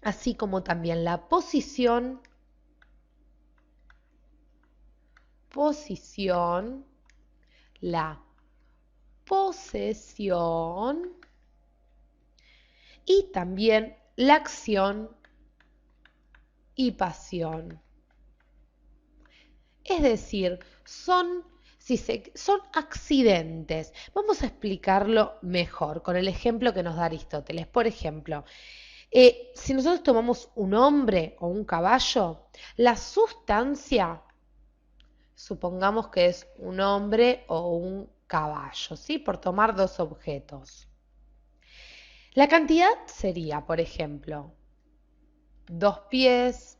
S5: así como también la posición posición, la posesión y también la acción y pasión. Es decir, son accidentes. Vamos a explicarlo mejor con el ejemplo que nos da Aristóteles. Por ejemplo, si nosotros tomamos un hombre o un caballo, la sustancia, supongamos que es un hombre o un caballo, ¿sí? Por tomar dos objetos. La cantidad sería, por ejemplo, 2 pies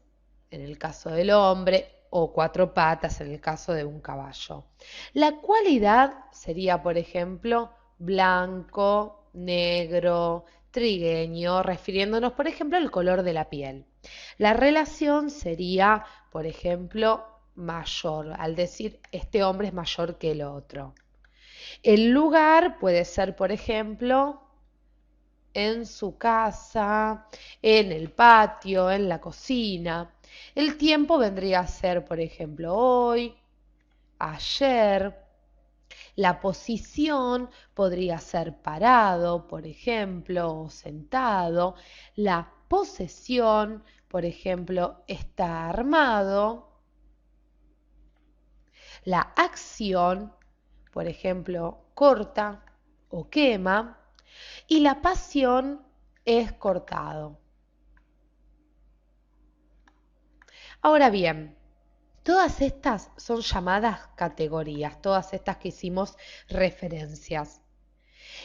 S5: en el caso del hombre o 4 patas en el caso de un caballo. La cualidad sería, por ejemplo, blanco, negro, trigueño, refiriéndonos, por ejemplo, al color de la piel. La relación sería, por ejemplo, mayor, al decir este hombre es mayor que el otro. El lugar puede ser, por ejemplo, en su casa, en el patio, en la cocina. El tiempo vendría a ser, por ejemplo, hoy, ayer. La posición podría ser parado, por ejemplo, o sentado. La posesión, por ejemplo, está armado. La acción, por ejemplo, corta o quema. Y la pasión es cortado. Ahora bien, todas estas son llamadas categorías, todas estas que hicimos referencias.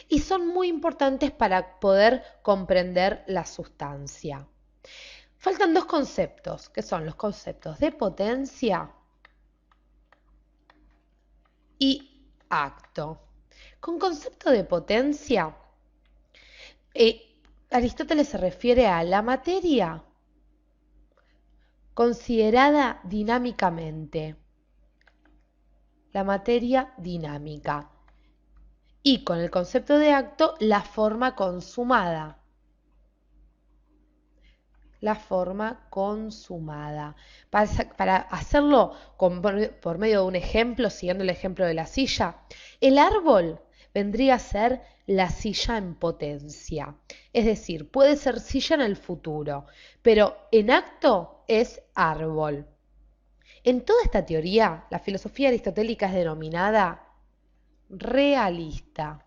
S5: Y son muy importantes para poder comprender la sustancia. Faltan 2 conceptos, que son los conceptos de potencia y acto. Con concepto de potencia, Aristóteles se refiere a la materia considerada dinámicamente, la materia dinámica, y con el concepto de acto, la forma consumada. La forma consumada. Para hacerlo por medio de un ejemplo, siguiendo el ejemplo de la silla, el árbol vendría a ser la silla en potencia. Es decir, puede ser silla en el futuro, pero en acto es árbol. En toda esta teoría, la filosofía aristotélica es denominada realista.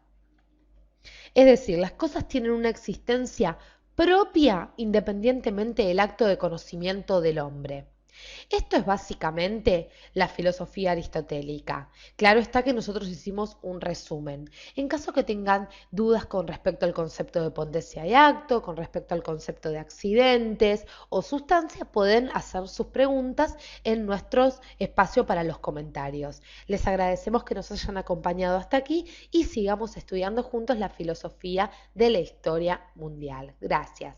S5: Es decir, las cosas tienen una existencia propia independientemente del acto de conocimiento del hombre. Esto es básicamente la filosofía aristotélica. Claro está que nosotros hicimos un resumen. En caso que tengan dudas con respecto al concepto de potencia y acto, con respecto al concepto de accidentes o sustancias, pueden hacer sus preguntas en nuestro espacio para los comentarios. Les agradecemos que nos hayan acompañado hasta aquí y sigamos estudiando juntos la filosofía de la historia mundial. Gracias.